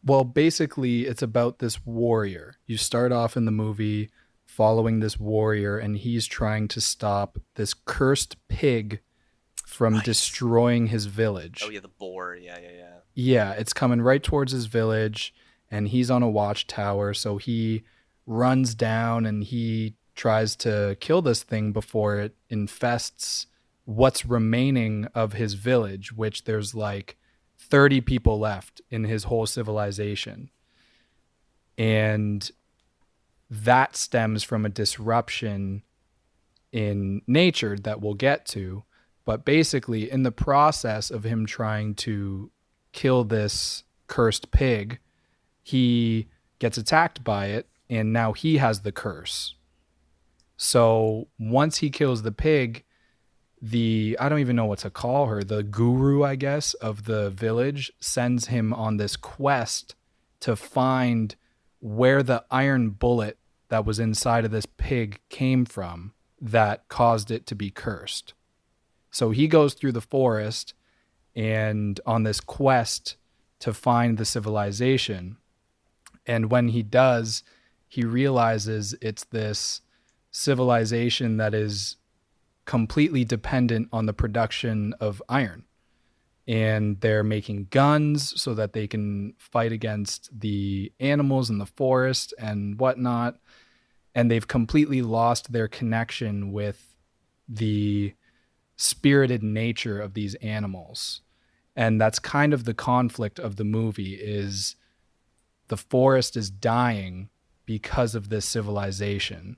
Well, basically it's about this warrior. You start off in the movie following this warrior and he's trying to stop this cursed pig from destroying his village. Oh yeah, the boar. Yeah. Yeah, it's coming right towards his village and he's on a watchtower, so he runs down and he tries to kill this thing before it infests what's remaining of his village, which there's like 30 people left in his whole civilization. And that stems from a disruption in nature that we'll get to. But basically, in the process of him trying to kill this cursed pig, he gets attacked by it and now he has the curse. So once he kills the pig, I don't even know what to call her, the guru, I guess, of the village sends him on this quest to find where the iron bullet that was inside of this pig came from that caused it to be cursed. So he goes through the forest and on this quest to find the civilization. And when he does, he realizes it's this civilization that is completely dependent on the production of iron. And they're making guns so that they can fight against the animals in the forest and whatnot. And they've completely lost their connection with the spirited nature of these animals. And that's kind of the conflict of the movie, is the forest is dying because of this civilization.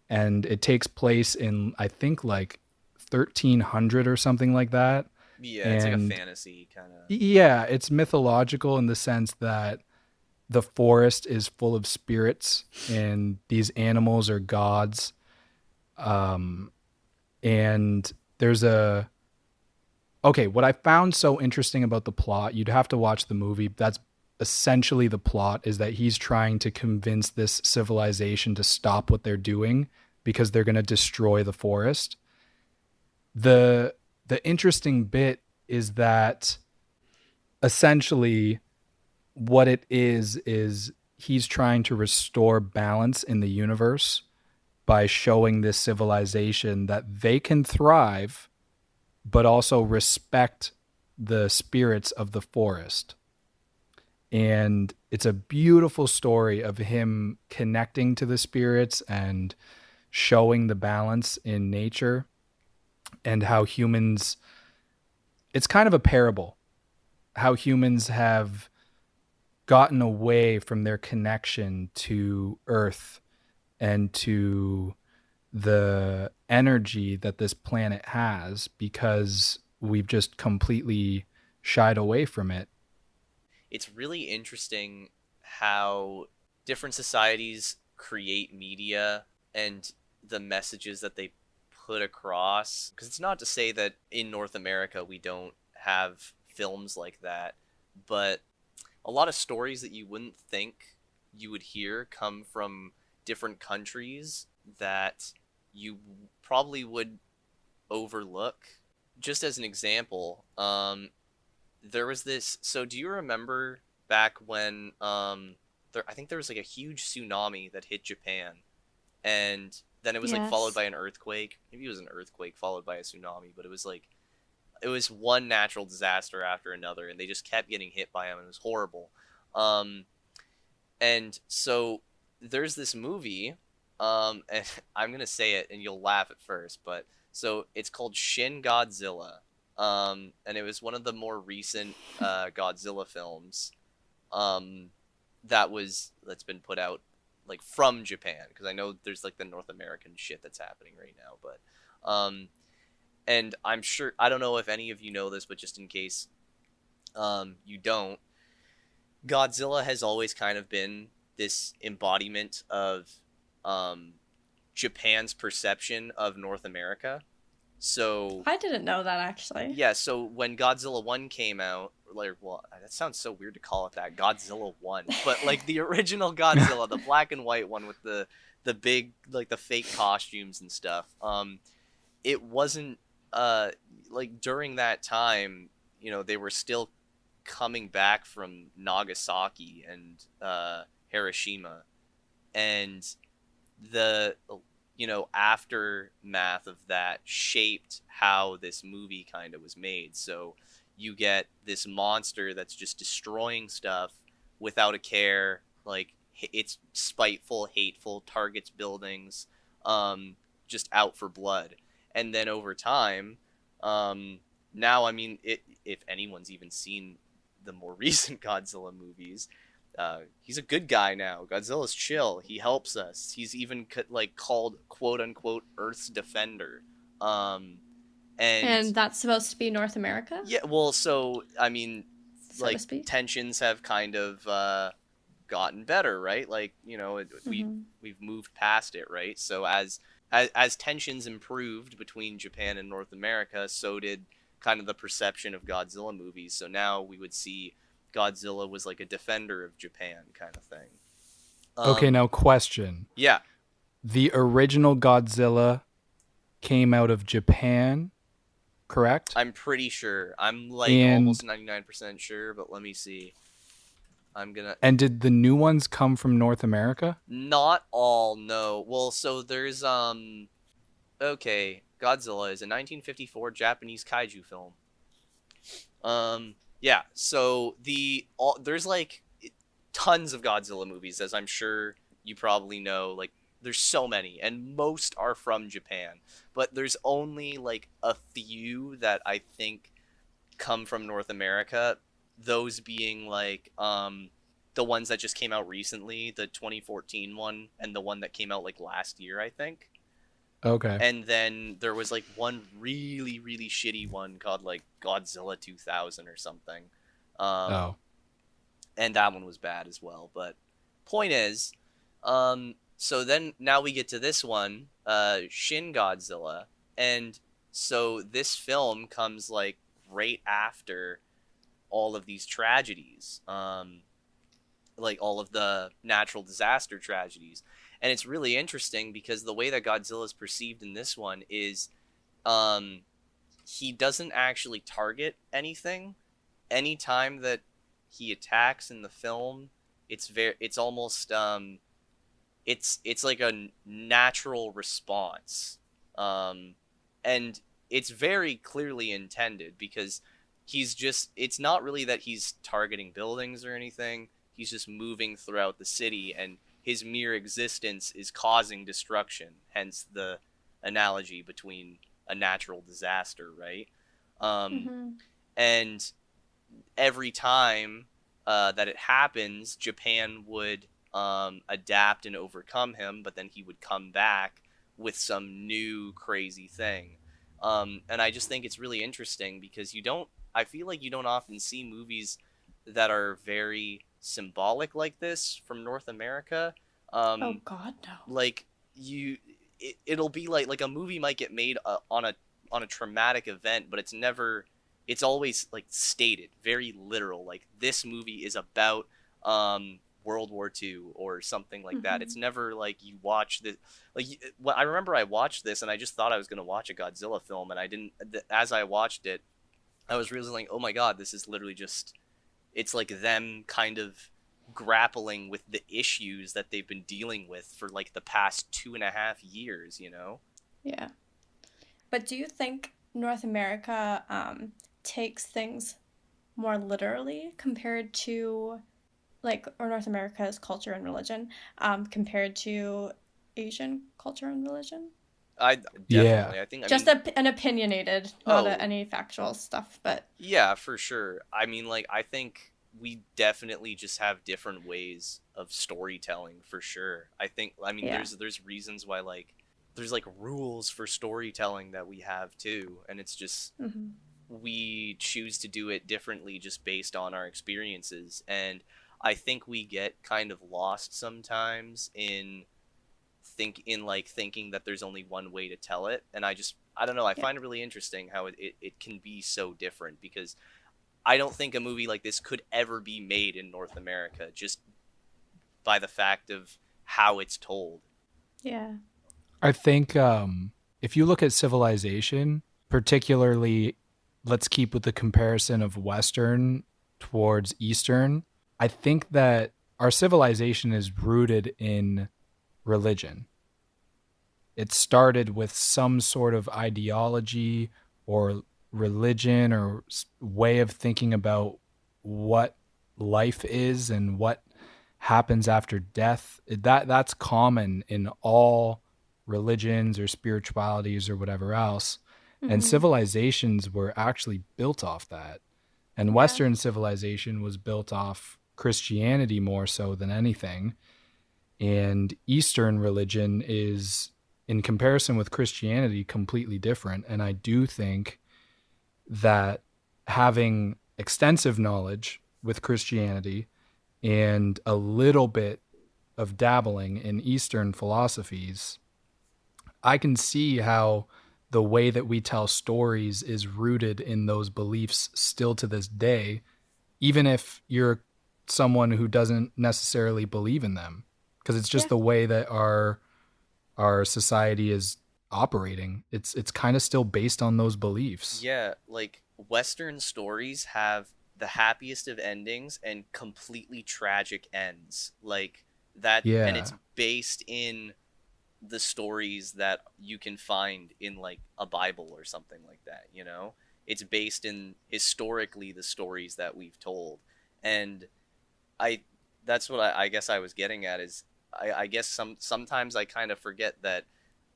And it takes place in, I think, like 1300 or something like that. Yeah, it's like a fantasy kind of. Yeah, it's mythological in the sense that the forest is full of spirits and these animals are gods. And there's what I found so interesting about the plot, you'd have to watch the movie. That's essentially the plot, is that he's trying to convince this civilization to stop what they're doing because they're going to destroy the forest. The interesting bit is that essentially what it is he's trying to restore balance in the universe by showing this civilization that they can thrive, but also respect the spirits of the forest. And it's a beautiful story of him connecting to the spirits and showing the balance in nature and how humans, it's kind of a parable, how humans have gotten away from their connection to Earth and to the energy that this planet has because we've just completely shied away from it. It's really interesting how different societies create media and the messages that they put across. Because it's not to say that in North America we don't have films like that, but a lot of stories that you wouldn't think you would hear come from different countries that you probably would overlook. Just as an example, there was this. So, do you remember back when I think there was like a huge tsunami that hit Japan, and then it was like followed by an earthquake. Maybe it was an earthquake followed by a tsunami, but it was one natural disaster after another, and they just kept getting hit by them, and it was horrible. And so there's this movie, and I'm gonna say it, and you'll laugh at first, but so it's called Shin Godzilla, and it was one of the more recent Godzilla films, that's been put out like from Japan, because I know there's like the North American shit that's happening right now, but and I'm sure, I don't know if any of you know this, but just in case you don't, Godzilla has always kind of been this embodiment of Japan's perception of North America. So I didn't know that, actually. Yeah, so when Godzilla 1 came out, like, well, that sounds so weird to call it that, Godzilla 1, but like the original Godzilla, the black and white one with the big, like the fake costumes and stuff, it wasn't like during that time, you know, they were still coming back from Nagasaki and Hiroshima, and the, you know, aftermath of that shaped how this movie kind of was made. So you get this monster that's just destroying stuff without a care, like it's spiteful, hateful, targets buildings, just out for blood. And then over time, now, I mean, if anyone's even seen the more recent Godzilla movies, he's a good guy now. Godzilla's chill. He helps us. He's even like called quote unquote Earth's defender. And that's supposed to be North America? Yeah, well, so I mean, so like tensions have kind of gotten better, right? Like, we've moved past it, right? So as tensions improved between Japan and North America, so did kind of the perception of Godzilla movies. So now we would see Godzilla was like a defender of Japan kind of thing. Okay, now question. Yeah. The original Godzilla came out of Japan, correct? I'm pretty sure. I'm like almost 99% sure, but let me see. And did the new ones come from North America? Not all, no. Well, so there's okay, Godzilla is a 1954 Japanese kaiju film. Yeah, so there's like tons of Godzilla movies, as I'm sure you probably know. Like, there's so many, and most are from Japan, but there's only like a few that I think come from North America. Those being like the ones that just came out recently, the 2014 one, and the one that came out like last year, I think. Okay. And then there was like one really, really shitty one called like Godzilla 2000 or something. And that one was bad as well. But point is, so then now we get to this one, Shin Godzilla. And so this film comes like right after all of these tragedies, like all of the natural disaster tragedies. And it's really interesting because the way that Godzilla is perceived in this one is he doesn't actually target anything. Anytime that he attacks in the film, it's almost it's like a natural response. And it's very clearly intended because it's not really that he's targeting buildings or anything. He's just moving throughout the city, and his mere existence is causing destruction, hence the analogy between a natural disaster, right? And every time that it happens, Japan would adapt and overcome him, but then he would come back with some new crazy thing. And I just think it's really interesting because I feel like you don't often see movies that are very symbolic like this from North America. Oh God, no. Like it'll be like a movie might get made on a traumatic event, but it's always like stated very literal. Like, this movie is about World War II or something like that. It's never like you watch this. Like, I remember I watched this and I just thought I was going to watch a Godzilla film, and I didn't. As I watched it, I was really like, oh my God, this is literally just. It's like them kind of grappling with the issues that they've been dealing with for like the past 2.5 years, you know? Yeah. But do you think North America takes things more literally compared to or North America's culture and religion compared to Asian culture and religion? Definitely. I think just an opinionated, not any factual stuff, but yeah, for sure. I mean, like, I think we definitely just have different ways of storytelling, for sure. There's reasons why, like, there's like rules for storytelling that we have too, and it's just we choose to do it differently just based on our experiences. And I think we get kind of lost sometimes in thinking that there's only one way to tell it. And I don't know, I find it really interesting how it can be so different, because I don't think a movie like this could ever be made in North America just by the fact of how it's told. Yeah. I think if you look at civilization, particularly, let's keep with the comparison of Western towards Eastern, I think that our civilization is rooted in religion. It started with some sort of ideology or religion or way of thinking about what life is and what happens after death. That's common in all religions or spiritualities or whatever else. And civilizations were actually built off that. And Western civilization was built off Christianity more so than anything. And Eastern religion is, in comparison with Christianity, completely different. And I do think that having extensive knowledge with Christianity and a little bit of dabbling in Eastern philosophies, I can see how the way that we tell stories is rooted in those beliefs still to this day, even if you're someone who doesn't necessarily believe in them, because it's just Yeah. the way that our society is operating. It's kind of still based on those beliefs. Yeah, like Western stories have the happiest of endings and completely tragic ends. Like that, and Yeah. it's based in the stories that you can find in like a Bible or something like that, you know? It's based in historically the stories that we've told. And I that's what I guess I was getting at is I guess sometimes I kind of forget that,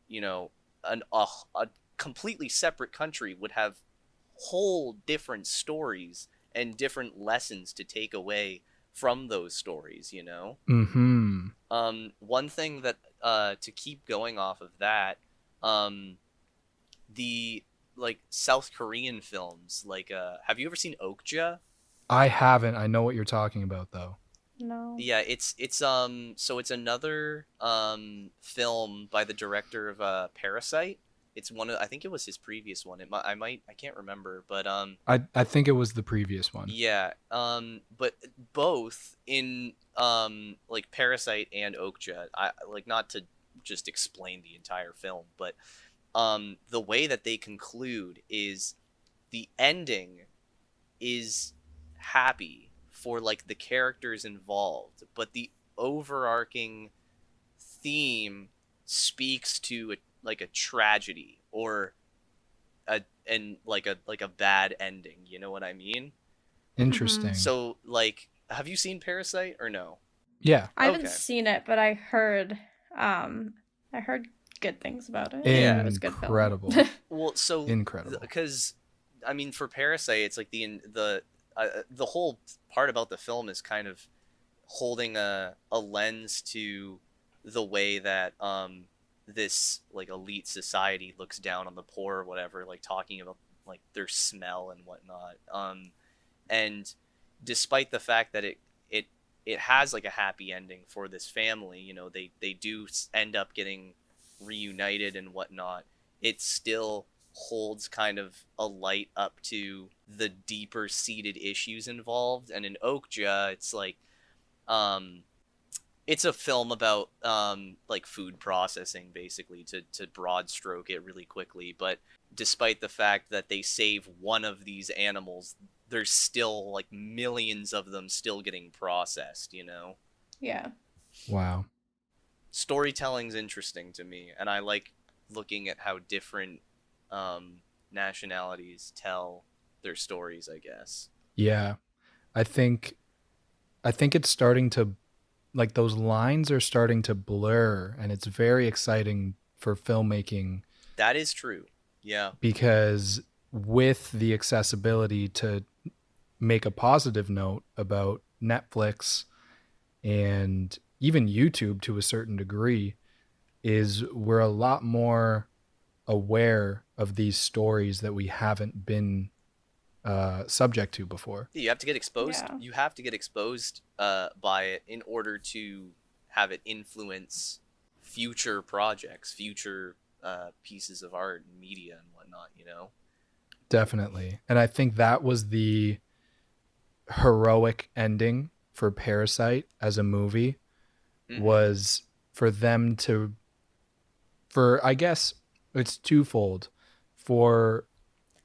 you know, a completely separate country would have whole different stories and different lessons to take away from those stories, you know? Mm-hmm. One thing that to keep going off of that, um, the like South Korean films, like have you ever seen Okja? I haven't. I know what you're talking about though. No. Yeah, it's so it's another film by the director of Parasite. It's one of I think it was his previous one. I can't remember, but I think it was the previous one. yeah, but both in like Parasite and Okja, I like not to just explain the entire film, but the way that they conclude is the ending is happy for like the characters involved, but the overarching theme speaks to like a tragedy or like a bad ending. You know what I mean? Interesting. So like, have you seen Parasite or no? Yeah. I haven't Okay. seen it, but I heard good things about it. Yeah. It was a good film. Incredible. Well, so Incredible. because I mean, for Parasite, it's like the whole part about the film is kind of holding a lens to the way that this like elite society looks down on the poor or whatever, like talking about like their smell and whatnot. And despite the fact that it has like a happy ending for this family, you know, they do end up getting reunited and whatnot. It still holds kind of a light up to the deeper seated issues involved. And in Okja, it's like um it's a film about like food processing, basically, to broad stroke it really quickly. But despite the fact that they save one of these animals, there's still like millions of them still getting processed, you know? Yeah. Wow. Storytelling's interesting to me, and I like looking at how different nationalities tell their stories, I guess. Yeah. I think it's starting to, like, those lines are starting to blur, and it's very exciting for filmmaking That is true. Yeah. because with the accessibility to make a positive note about Netflix and even YouTube to a certain degree, is we're a lot more aware of these stories that we haven't been subject to before. You have to get exposed. Yeah. You have to get exposed by it in order to have it influence future projects, future pieces of art and media and whatnot, you know? Definitely. And I think that was the heroic ending for Parasite as a movie, Mhm. was for them to, for, I guess it's twofold, for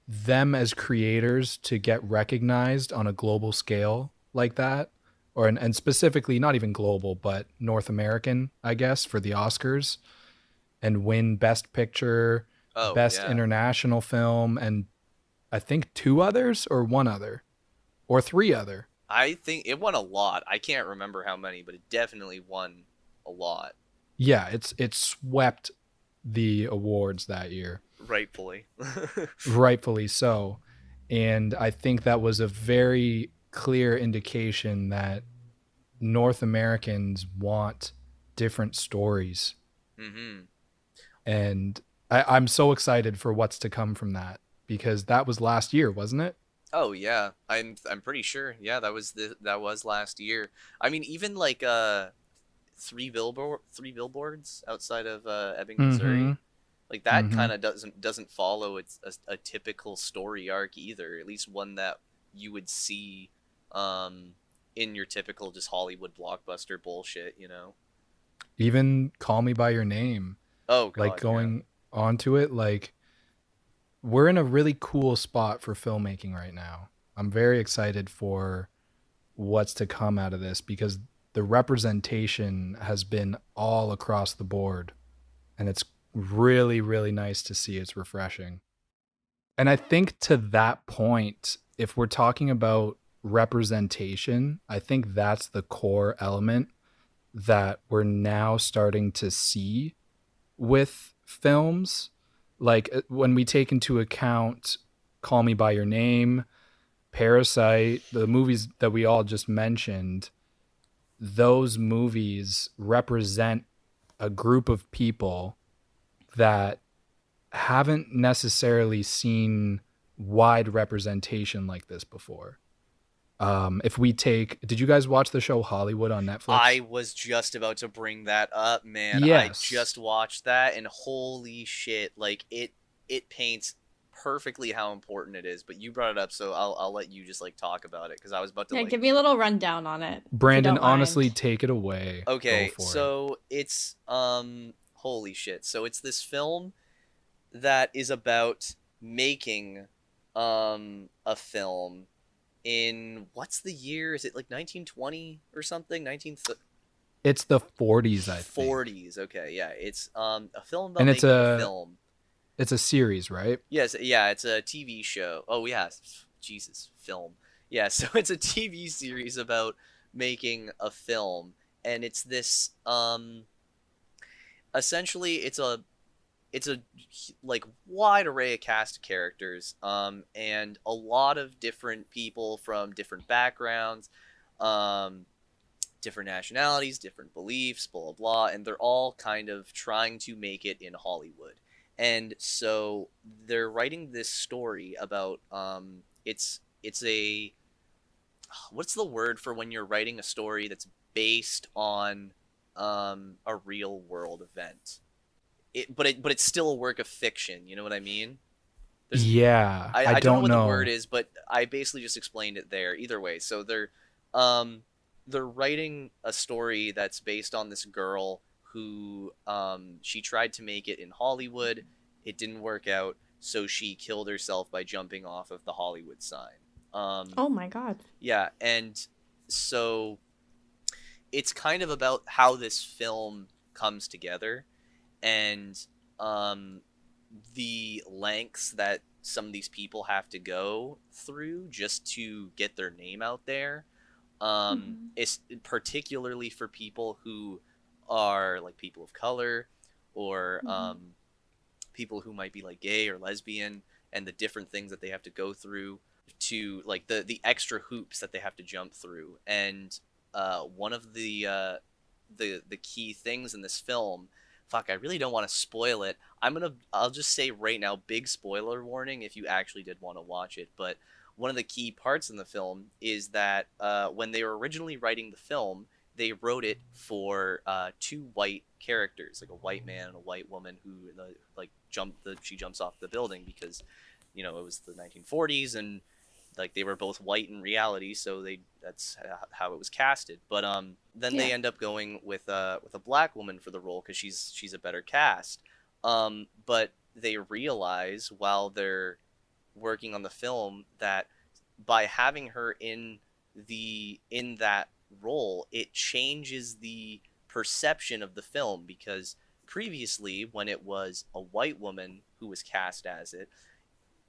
them as creators to get recognized on a global scale like that, or and specifically not even global but North American, I guess, for the Oscars, and win Best Picture, Oh, Best yeah. International Film, and I think two others or one other or three other. I think it won a lot. I can't remember how many, but it definitely won a lot. Yeah, it swept the awards that year, Rightfully. rightfully so. And I think that was a very clear indication that North Americans want different stories. Mm-hmm. And I'm so excited for what's to come from that, because that was last year, wasn't it? Oh yeah, I'm pretty sure. Yeah, that was last year. I mean, even like three billboards outside of Ebbing, Mm-hmm. Missouri. Like that Mm-hmm. kind of doesn't follow a typical story arc either. At least one that you would see um in your typical just Hollywood blockbuster bullshit, you know. Even Call Me by Your Name, Oh like god, yeah. going onto it, like we're in a really cool spot for filmmaking right now. I'm very excited for what's to come out of this because the representation has been all across the board and it's really, really nice to see. It's refreshing. And I think to that point, if we're talking about representation, I think that's the core element that we're now starting to see with films. Like when we take into account Call Me by Your Name, Parasite, the movies that we all just mentioned, those movies represent a group of people that haven't necessarily seen wide representation like this before. If we take, did you guys watch the show Hollywood on I Netflix? was just about to bring that up, man. I Yes. just watched that and holy shit, like it paints perfectly how important it is. But you brought it up, so I'll let you just like talk about it because I was about to Yeah, like. give me a little rundown on it, if you Brandon, don't honestly, mind. take it away. Go Okay, for it. so it's holy shit. So it's this film that is about making a film in what's the year? Is it like 1920 or something? It's the 40s, I think. 1940s. Okay, yeah. It's a film about And it's making a a film. it's a series, right? Yes, yeah, it's a TV show. Oh yeah, Jesus, film. Yeah, so it's a TV series about making a film and it's this essentially it's a like wide array of cast of characters and a lot of different people from different backgrounds, um different nationalities, different beliefs, blah blah blah, and they're all kind of trying to make it in Hollywood. And so they're writing this story about it's a what's the word for when you're writing a story that's based on a real world event? But it's still a work of fiction. You know what I mean? There's Yeah, I I don't know don't what the word know. is, but I basically just explained it there. Either way, so um they're writing a story that's based on this girl who she tried to make it in Hollywood. It didn't work out, so she killed herself by jumping off of the Hollywood sign. Um Oh my god. yeah, and so it's kind of about how this film comes together and um, the lengths that some of these people have to go through just to get their name out there. Mhm. It's particularly for people who are like people of color or Mhm. people who might be like gay or lesbian and the different things that they have to go through to like the extra hoops that they have to jump through. And one of the key things in this film, fuck, I really don't want to spoil it. I'll just say right now, big spoiler warning if you actually did want to watch it. But one of the key parts in the film is that when they were originally writing the film, they wrote it for two white characters, like a white man and a white woman who like she jumps off the building because it was the 1940s and like they were both white in reality, so that's how it was casted. But then Yeah. they end up going with a black woman for the role because she's a better cast. But they realize while they're working on the film that by having her in that role, it changes the perception of the film because previously when it was a white woman who was cast as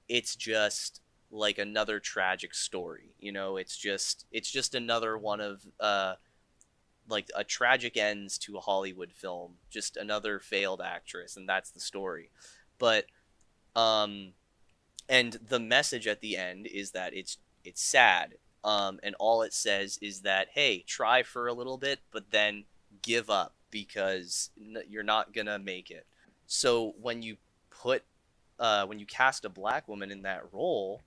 it's just like another tragic story. It's just another one of like a tragic ends to a Hollywood film, just another failed actress, and that's the story. But um and the message at the end is that it's sad. And all it says is that hey, try for a little bit, but then give up because you're not gonna make it. So when you cast a black woman in that role,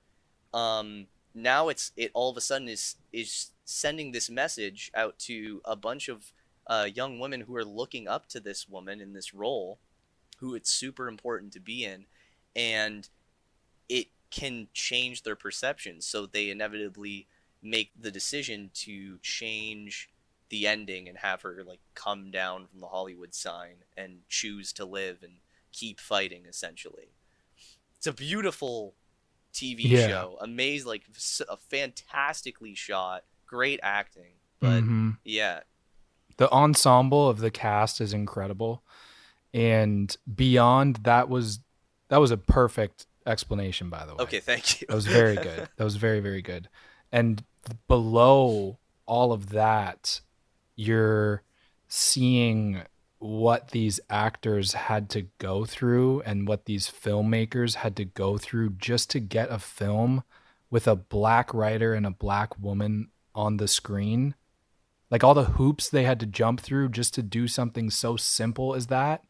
um, now it all of a sudden is sending this message out to a bunch of young women who are looking up to this woman in this role, who it's super important to be in, and it can change their perception. So they inevitably make the decision to change the ending and have her like come down from the Hollywood sign and choose to live and keep fighting, essentially. It's a beautiful TV show. Amazing, like a fantastically shot, great acting. But yeah, the ensemble of the cast is incredible. And beyond that was a perfect explanation, by the way. Okay, thank you. That was very good. That was very, very good. And below all of that, you're seeing what these actors had to go through and what these filmmakers had to go through just to get a film with a black writer and a black woman on the screen. Like all the hoops they had to jump through just to do something so simple as that.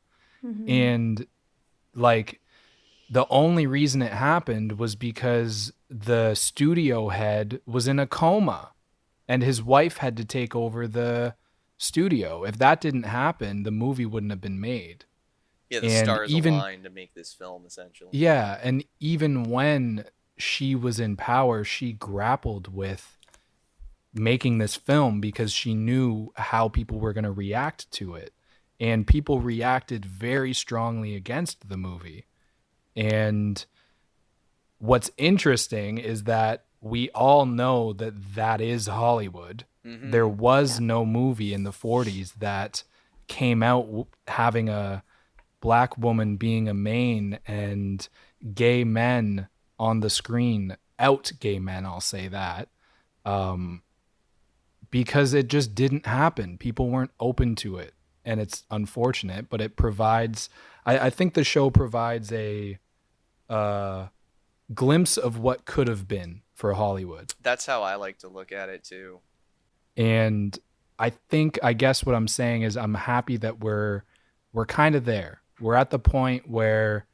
And like the only reason it happened was because the studio head was in a coma and his wife had to take over the studio. If that didn't happen, the movie wouldn't have been made. Yeah, the stars aligned to make this film, essentially. Yeah, and even when she was in power, she grappled with making this film because she knew how people were going to react to it. And people reacted very strongly against the movie. And what's interesting is that we all know that that is Hollywood. There was no movie in the 40s that came out having a black woman being a main and gay men on the screen, out gay men, I'll say that, because it just didn't happen. People weren't open to it. And it's unfortunate, but it provides, I think the show provides a glimpse of what could have been for Hollywood. That's how I like to look at it too. And I guess what I'm saying is I'm happy that we're kind of there. We're at the point where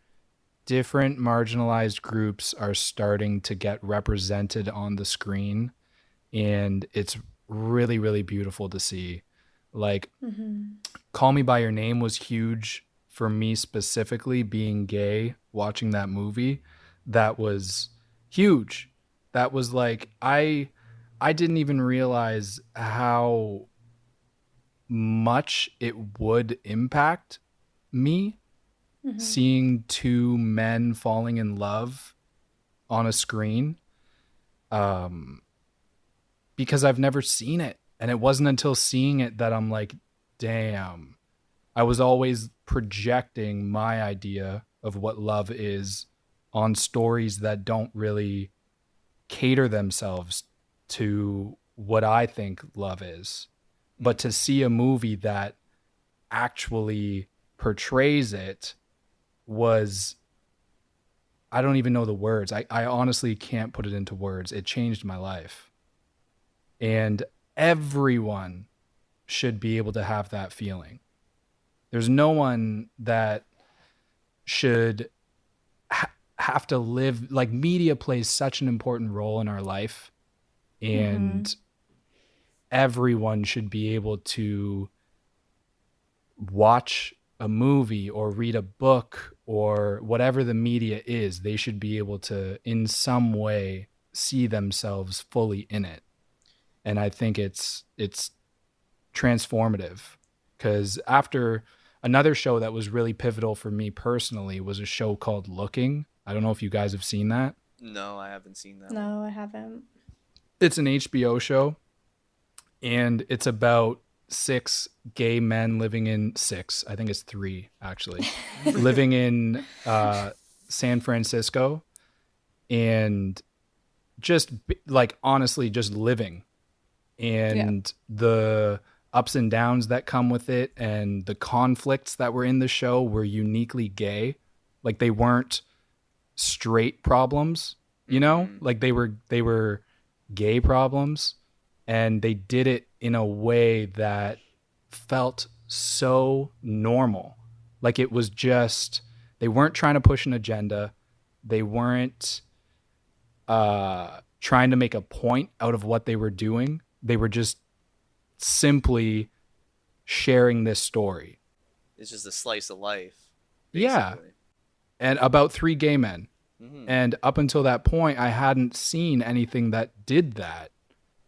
different marginalized groups are starting to get represented on the screen. And it's really, really beautiful to see. Like, Call Me By Your Name was huge for me specifically, being gay, watching that movie. That was huge. That was like, I didn't even realize how much it would impact me seeing two men falling in love on a screen, because I've never seen it. And it wasn't until seeing it that I'm like, damn, I was always projecting my idea of what love is on stories that don't really cater themselves to what I think love is. But to see a movie that actually portrays it was, I don't even know the words. I honestly can't put it into words. It changed my life. And everyone should be able to have that feeling. There's no one that should have to live, like, media plays such an important role in our life, and everyone should be able to watch a movie or read a book or whatever the media is. They should be able to in some way see themselves fully in it. And I think it's transformative, because after another show that was really pivotal for me personally was a show called Looking. I don't know if you guys have seen that. No, I haven't seen that. No, I haven't. It's an HBO show, and it's about 6 gay men living in I think it's 3 actually, living in San Francisco, and just like honestly just living. And the ups and downs that come with it and the conflicts that were in the show were uniquely gay. Like, they weren't straight problems, you know? Like, they were gay problems, and they did it in a way that felt so normal. Like, it was just, they weren't trying to push an agenda. They weren't trying to make a point out of what they were doing. They were just simply sharing this story. It's just a slice of life, Yeah. basically. And about 3 gay men. Mhm. And up until that point, I hadn't seen anything that did that.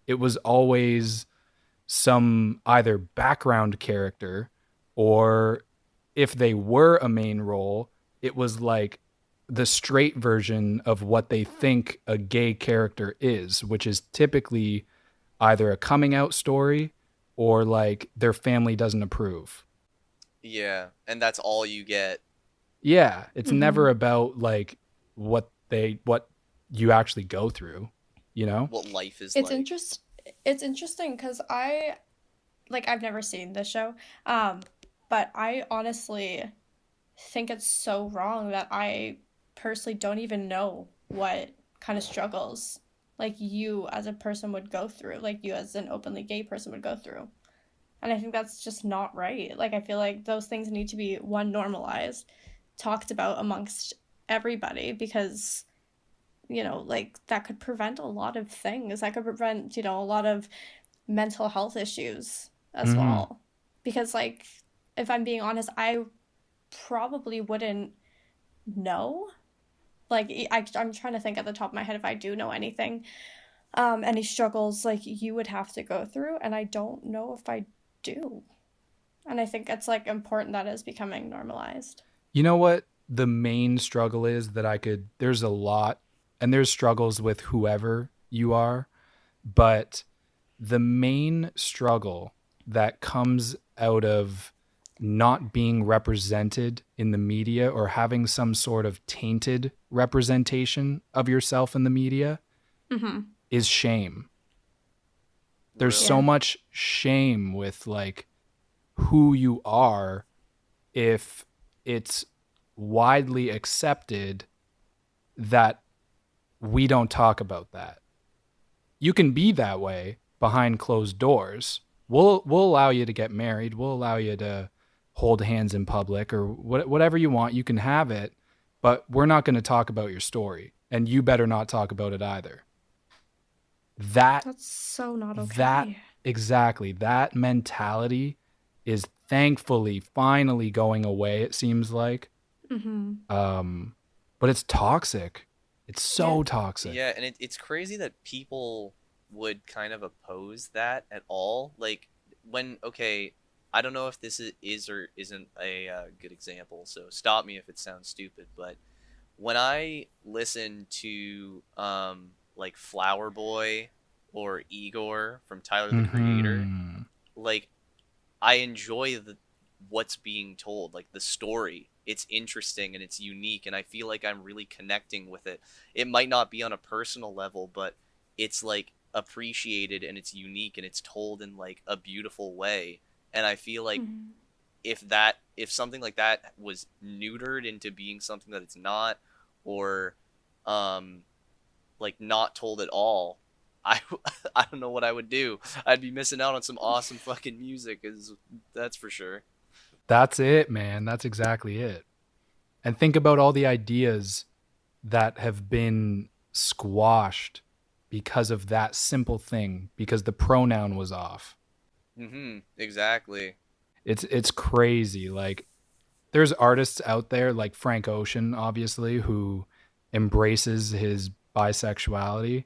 It was always some either background character, or if they were a main role, it was like the straight version of what they think a gay character is, which is typically either a coming out story or like their family doesn't approve. Yeah, and that's all you get. Yeah, it's Mhm. never about like what you actually go through, you know? What life is It's like. it's interesting because I've never seen this show, but I honestly think it's so wrong that I personally don't even know what kind of struggles like you as a person would go through, like you as an openly gay person would go through. And I think that's just not right. Like I feel like those things need to be normalized, talked about amongst everybody because like that could prevent a lot of things. That could prevent, a lot of mental health issues as Mhm. well. Because like if I'm being honest, I probably wouldn't know. Like I'm trying to think at the top of my head if I do know anything, any struggles like you would have to go through, and I don't know if I do. And I think it's like important that is becoming normalized. You know what the main struggle is that there's a lot, and there's struggles with whoever you are, but the main struggle that comes out of not being represented in the media or having some sort of tainted representation of yourself in the media Mm-hmm. is shame. There's Really. so Yeah. much shame with like who you are if it's widely accepted that we don't talk about that. You can be that way behind closed doors. We'll allow you to get married. We'll allow you to hold hands in public or whatever you want. You can have it, but we're not going to talk about your story, and you better not talk about it either. That That's so not that okay. exactly, that mentality is thankfully finally going away, it seems like. Mm-hmm. But it's toxic. It's so Yeah. toxic. Yeah, and it's crazy that people would kind of oppose that at all. Like okay, I don't know if this is or isn't a good example, so stop me if it sounds stupid. But when I listen to like Flower Boy or Igor from Tyler the Creator, Mhm. like I enjoy what's being told, like the story. It's interesting and it's unique, and I feel like I'm really connecting with it. It might not be on a personal level, but it's like appreciated and it's unique and it's told in like a beautiful way. And I feel like Mm-hmm. if something like that was neutered into being something that it's not, or um like not told at all, I I don't know what I would do. I'd be missing out on some awesome fucking music, that's for sure. That's it, man. That's exactly it. And think about all the ideas that have been squashed because of that simple thing, because the pronoun was off. Exactly. It's crazy. Like there's artists out there like Frank Ocean, obviously, who embraces his bisexuality.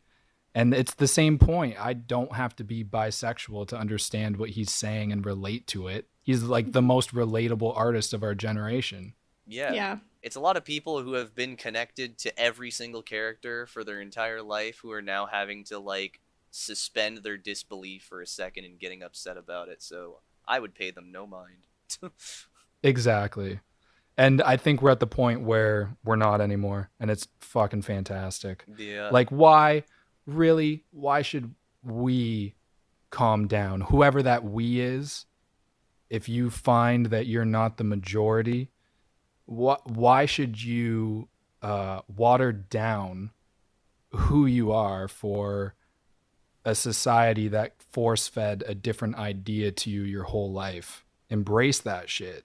And it's the same point. I don't have to be bisexual to understand what he's saying and relate to it. He's like the most relatable artist of our generation. Yeah. Yeah. It's a lot of people who have been connected to every single character for their entire life who are now having to like suspend their disbelief for a second and getting upset about it. So I would pay them no mind. Exactly. And I think we're at the point where we're not anymore. And it's fucking fantastic. Yeah. Like, why, really, why should we calm down? Whoever that we is, if you find that you're not the majority, why should you water down who you are for a society that force fed a different idea to you your whole life? Embrace that shit,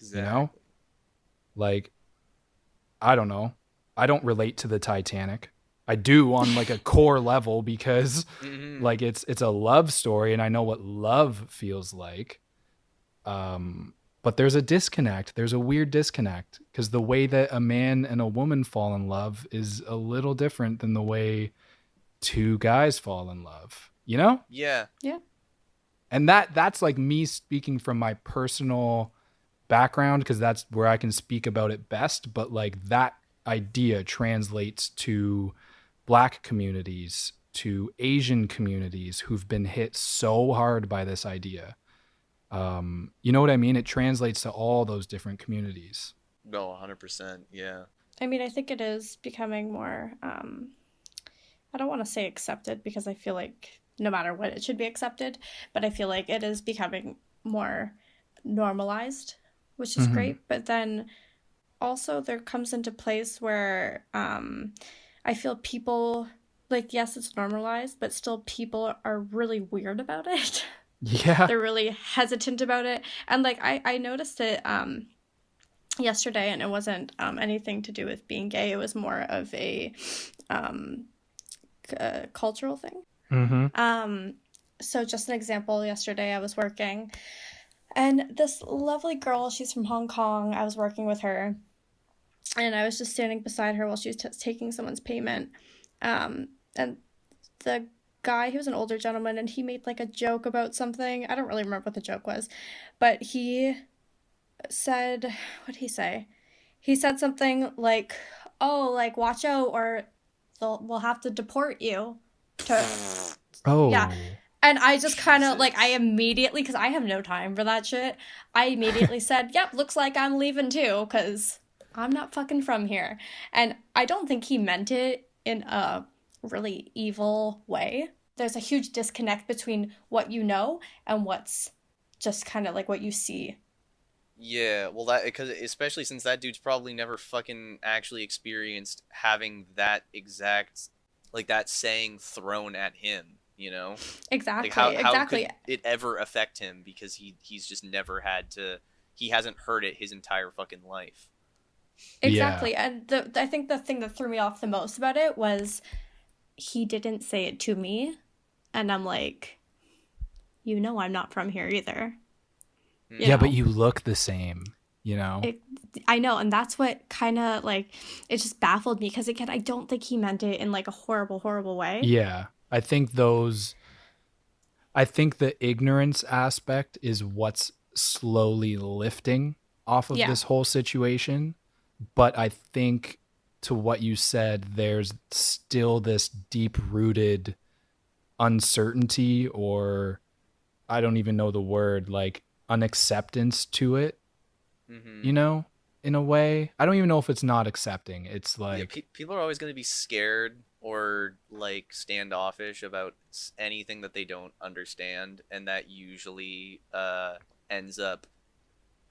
Exactly. you know? Like, I don't know. I don't relate to the Titanic. I do on like a core level because Mm-hmm. like it's a love story and I know what love feels like. But there's a disconnect. There's a weird disconnect because the way that a man and a woman fall in love is a little different than the way two guys fall in love, you know? Yeah. Yeah. And that's like me speaking from my personal background because that's where I can speak about it best. But like that idea translates to Black communities, to Asian communities who've been hit so hard by this idea. You know what I mean? It translates to all those different communities. No, 100%. Yeah. I mean, I think it is becoming more, I don't want to say accepted because I feel like no matter what, it should be accepted, but I feel like it is becoming more normalized, which is great. But then also there comes into place where I feel people, like, yes, it's normalized, but still people are really weird about it. Yeah. They're really hesitant about it. And like I noticed it yesterday, and it wasn't anything to do with being gay. It was more of a cultural thing. So just an example, yesterday I was working and this lovely girl, she's from Hong Kong, I was working with her and I was just standing beside her while she was taking someone's payment, and the guy, he was an older gentleman, and he made like a joke about something. I don't really remember what the joke was, but he said, what did he say? He said something like, oh, like, watch out or we'll have to deport you to... Oh. Yeah. And I just kind of, like, I immediately, because I have no time for that shit, I immediately said, yep, looks like I'm leaving too, because I'm not fucking from here. And I don't think he meant it in a really evil way. There's a huge disconnect between what you know and what's just kind of like what you see. Yeah, well, that, because especially since that dude's probably never fucking actually experienced having that exact, like, that saying thrown at him, you know? Exactly, Like, how exactly. could it ever affect him because he's just never had to, he hasn't heard it his entire fucking life. Exactly. Yeah. And I think the thing that threw me off the most about it was he didn't say it to me. And I'm like, you know, I'm not from here either. You Yeah, know? but you look the same, you know? I know. And that's what kind of like, it just baffled me. Because again, I don't think he meant it in like a horrible, horrible way. Yeah. I think the ignorance aspect is what's slowly lifting off of this whole situation. But I think to what you said, there's still this deep rooted uncertainty, or I don't even know the word, like unacceptance to it, you know, in a way. I don't even know if it's not accepting. It's like, yeah, people are always going to be scared or like standoffish about anything that they don't understand, and that usually ends up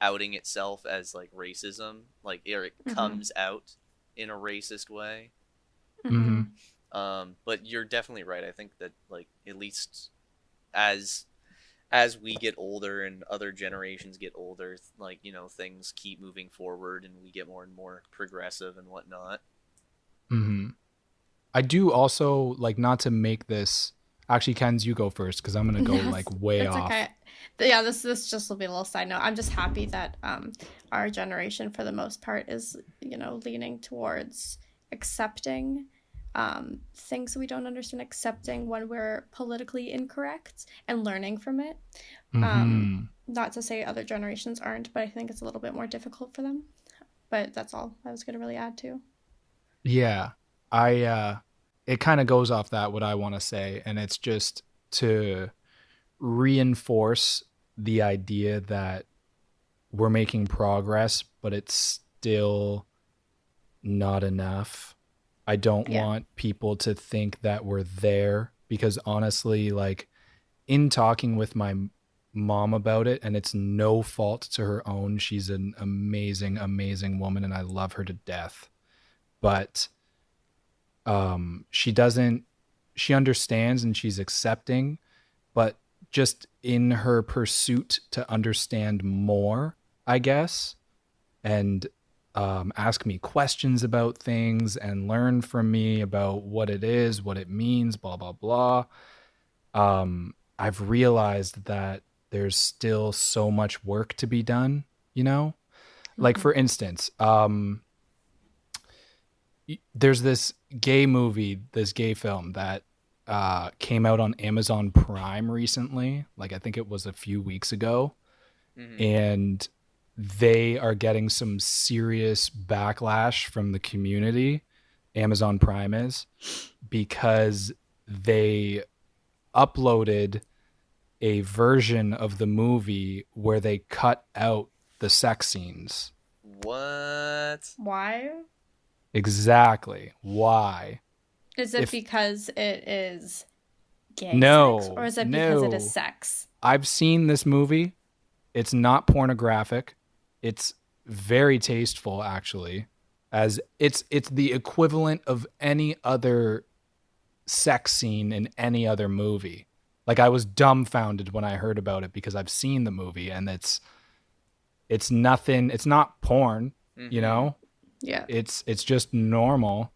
outing itself as like racism, like it comes out in a racist way. But you're definitely right. I think that, like, at least as we get older and other generations get older, like, you know, things keep moving forward and we get more and more progressive and whatnot. I do also, like, not to make this, actually, Kenz, you go first because I'm gonna go like way off. Okay. Yeah, this just will be a little side note. I'm just happy that our generation, for the most part, is, you know, leaning towards accepting things we don't understand, accepting when we're politically incorrect, and learning from it. Not to say other generations aren't, but I think it's a little bit more difficult for them. But that's all I was going to really add to. Yeah, it kind of goes off that what I want to say, and it's just to reinforce the idea that we're making progress, but it's still not enough. I don't want people to think that we're there, because honestly, like, in talking with my mom about it, and it's no fault to her own, she's an amazing, amazing woman and I love her to death. But she understands and she's accepting, but just in her pursuit to understand more, I guess, and ask me questions about things and learn from me about what it is, what it means, blah, blah, blah. I've realized that there's still so much work to be done, you know? Like, for instance, there's this gay movie, this gay film that came out on Amazon Prime recently. Like, I think it was a few weeks ago. Mm-hmm. And they are getting some serious backlash from the community. Amazon Prime is, because they uploaded a version of the movie where they cut out the sex scenes. What? Why? Exactly. Why? Is it because it is gay No, sex, or is it because it is no. sex? I've seen this movie. It's not pornographic. It's very tasteful, actually. As it's the equivalent of any other sex scene in any other movie. Like, I was dumbfounded when I heard about it because I've seen the movie, and it's nothing. It's not porn, Mm-hmm. you know. Yeah. It's just normal,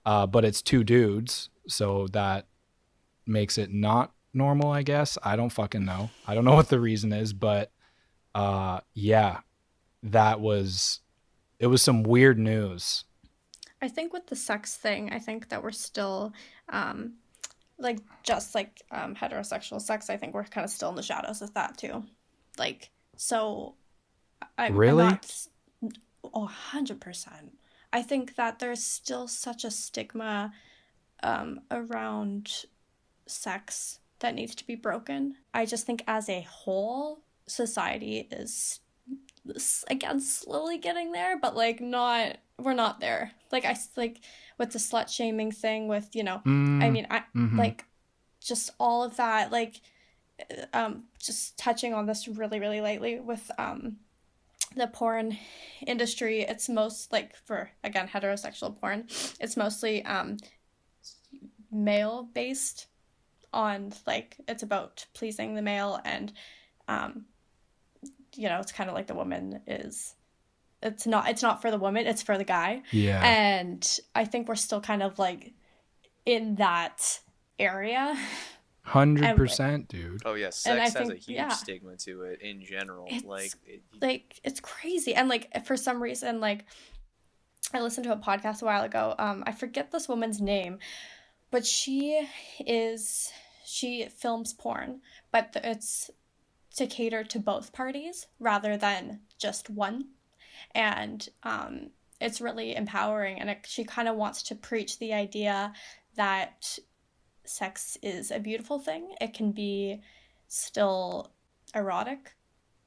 but it's two dudes, so that makes it not normal, I guess. I don't fucking know. I don't know what the reason is, but yeah, it was some weird news. I think with the sex thing, I think that we're still, like, just like heterosexual sex, I think we're kind of still in the shadows with that too. Like, so Really? I'm not, 100%. I think that there's still such a stigma around sex that needs to be broken. I just think as a whole, society is, again, slowly getting there, but like we're not there. Like, like with the slut shaming thing, with, I mean, like, just all of that, like, just touching on this really, really lightly with the porn industry. It's most, like, for, again, heterosexual porn, it's mostly male based, on, like, it's about pleasing the male, and it's kind of like the woman is, it's not for the woman, it's for the guy. Yeah. And I think we're still kind of like in that area. 100%, dude. Oh yeah, And I sex has think, a huge stigma to it in general. It's crazy. And like, for some reason, like, I listened to a podcast a while ago. I forget this woman's name, but she films porn, but it's to cater to both parties rather than just one. And it's really empowering, and she kind of wants to preach the idea that sex is a beautiful thing. It can be still erotic,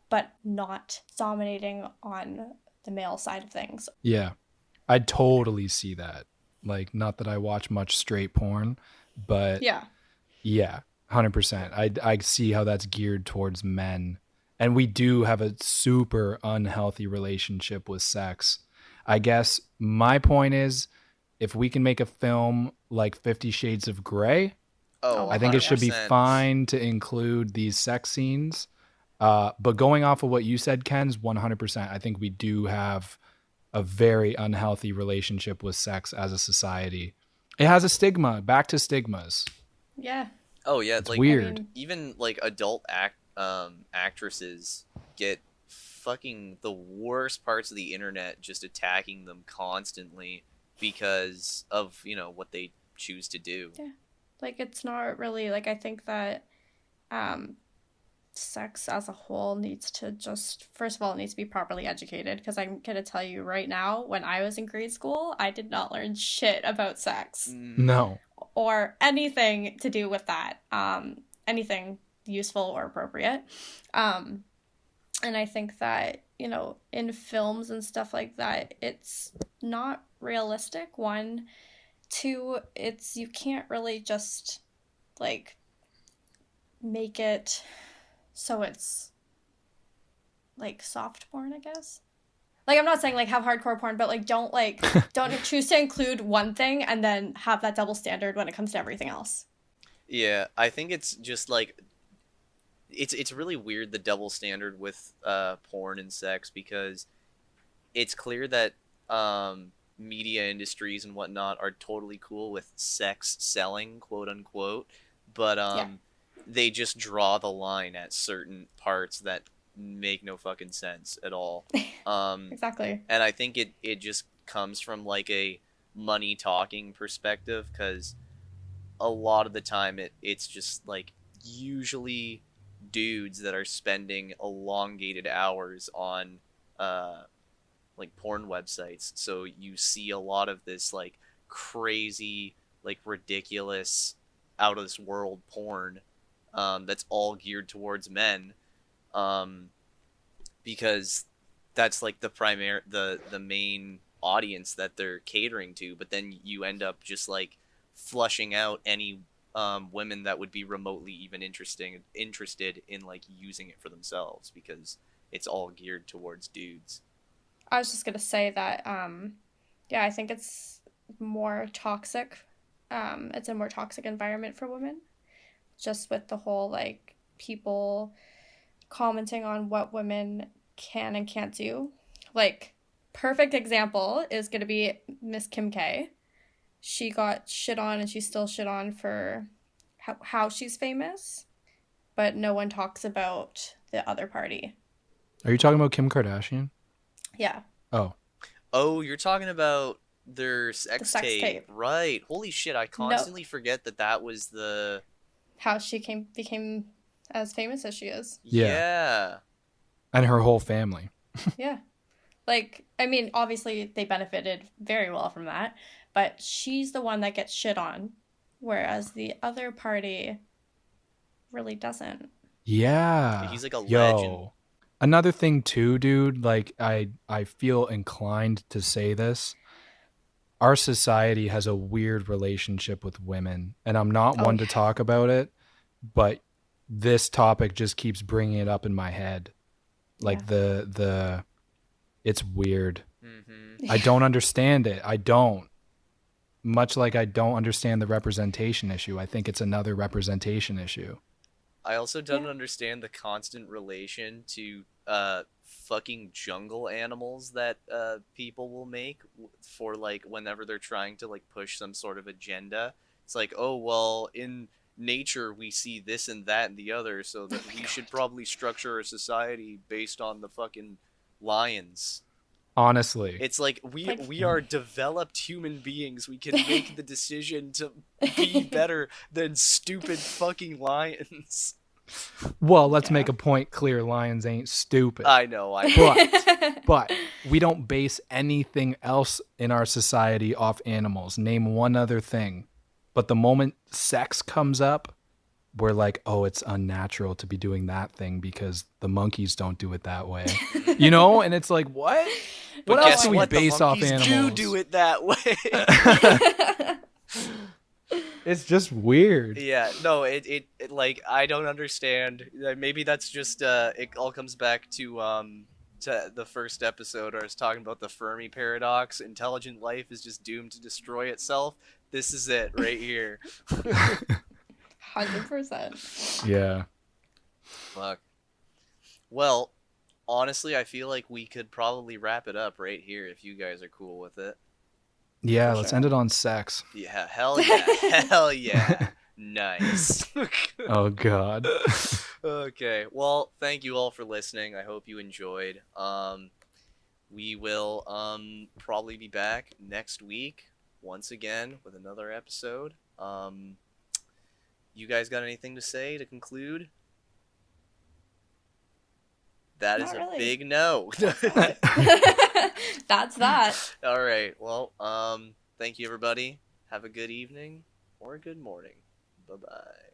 but not dominating on the male side of things. Yeah, I totally see that. Like, not that I watch much straight porn, but yeah, 100%. I see how that's geared towards men. And we do have a super unhealthy relationship with sex. I guess my point is, if we can make a film like 50 Shades of Grey, I think it should be fine to include these sex scenes. But going off of what you said, Ken's 100%. I think we do have a very unhealthy relationship with sex as a society. It has a stigma. Back to stigmas. Yeah. Oh yeah, it's like weird. I mean, even like adult actresses get fucking the worst parts of the internet just attacking them constantly because of what they choose to do. Yeah, like, it's not really, like, I think that sex as a whole needs to just, first of all, it needs to be properly educated, because I'm gonna tell you right now, when I was in grade school, I did not learn shit about sex. No. Or anything to do with that. Anything useful or appropriate. And I think that, in films and stuff like that, it's not realistic. One. Two, you can't really just, like, make it so it's like soft porn, I guess. Like, I'm not saying, like, have hardcore porn, but, like, don't choose to include one thing and then have that double standard when it comes to everything else. Yeah, I think it's just, like, it's really weird, the double standard with porn and sex, because it's clear that media industries and whatnot are totally cool with sex selling, quote unquote, but Yeah. they just draw the line at certain parts that make no fucking sense at all. Exactly. And I think it just comes from like a money talking perspective, because a lot of the time it's just like usually dudes that are spending elongated hours on like porn websites. So you see a lot of this like crazy, like ridiculous, out of this world porn that's all geared towards men, um, because that's like the main audience that they're catering to. But then you end up just like flushing out any women that would be remotely even interested in like using it for themselves, because it's all geared towards dudes. I was just gonna say that, yeah, I think it's more toxic. It's a more toxic environment for women, just with the whole like people commenting on what women can and can't do. Like, perfect example is gonna be Miss Kim K. She got shit on and she's still shit on for how she's famous, but no one talks about the other party. Are you talking about Kim Kardashian? Yeah. Oh, you're talking about their The sex sex tape, tape. right? Holy shit! I constantly forget that was the How she became as famous as she is. Yeah. yeah. And her whole family. Yeah. Like, I mean, obviously they benefited very well from that, but she's the one that gets shit on, whereas the other party really doesn't. Yeah. He's like a Yo. legend. Another thing too, dude, like I feel inclined to say this. Our society has a weird relationship with women, and I'm not Oh, one to yeah. talk about it, but this topic just keeps bringing it up in my head. Like Yeah. the it's weird. Mm-hmm. I don't understand it. I don't. Much like I don't understand the representation issue. I think it's another representation issue. I also don't Yeah. understand the constant relation to fucking jungle animals that people will make for like whenever they're trying to like push some sort of agenda. It's like, oh well, in nature we see this and that and the other, so that Oh my we should God. probably structure a society based on the fucking lions. Honestly. It's like Like, we are developed human beings. We can make the decision to be better than stupid fucking lions. Well, let's yeah. make a point clear. Lions ain't stupid. I know. But we don't base anything else in our society off animals. Name one other thing. But the moment sex comes up, we're like, oh, it's unnatural to be doing that thing because the monkeys don't do it that way. You know? And it's like, what? But What else guess do we what? base The off monkeys animals? do it that way. It's just weird. Yeah, no, it like I don't understand. Maybe that's just it all comes back to the first episode where I was talking about the Fermi paradox. Intelligent life is just doomed to destroy itself. This is it right here. 100%. Yeah. Fuck. Well, honestly, I feel like we could probably wrap it up right here if you guys are cool with it. Yeah, For let's sure. end it on sex. Yeah, hell yeah. Hell yeah. Nice. Oh, God. Okay. Well, thank you all for listening. I hope you enjoyed. We will probably be back next week once again with another episode. You guys got anything to say to conclude? That is Not a really. big no. That's that. All right. Well, thank you everybody. Have a good evening or a good morning. Bye-bye.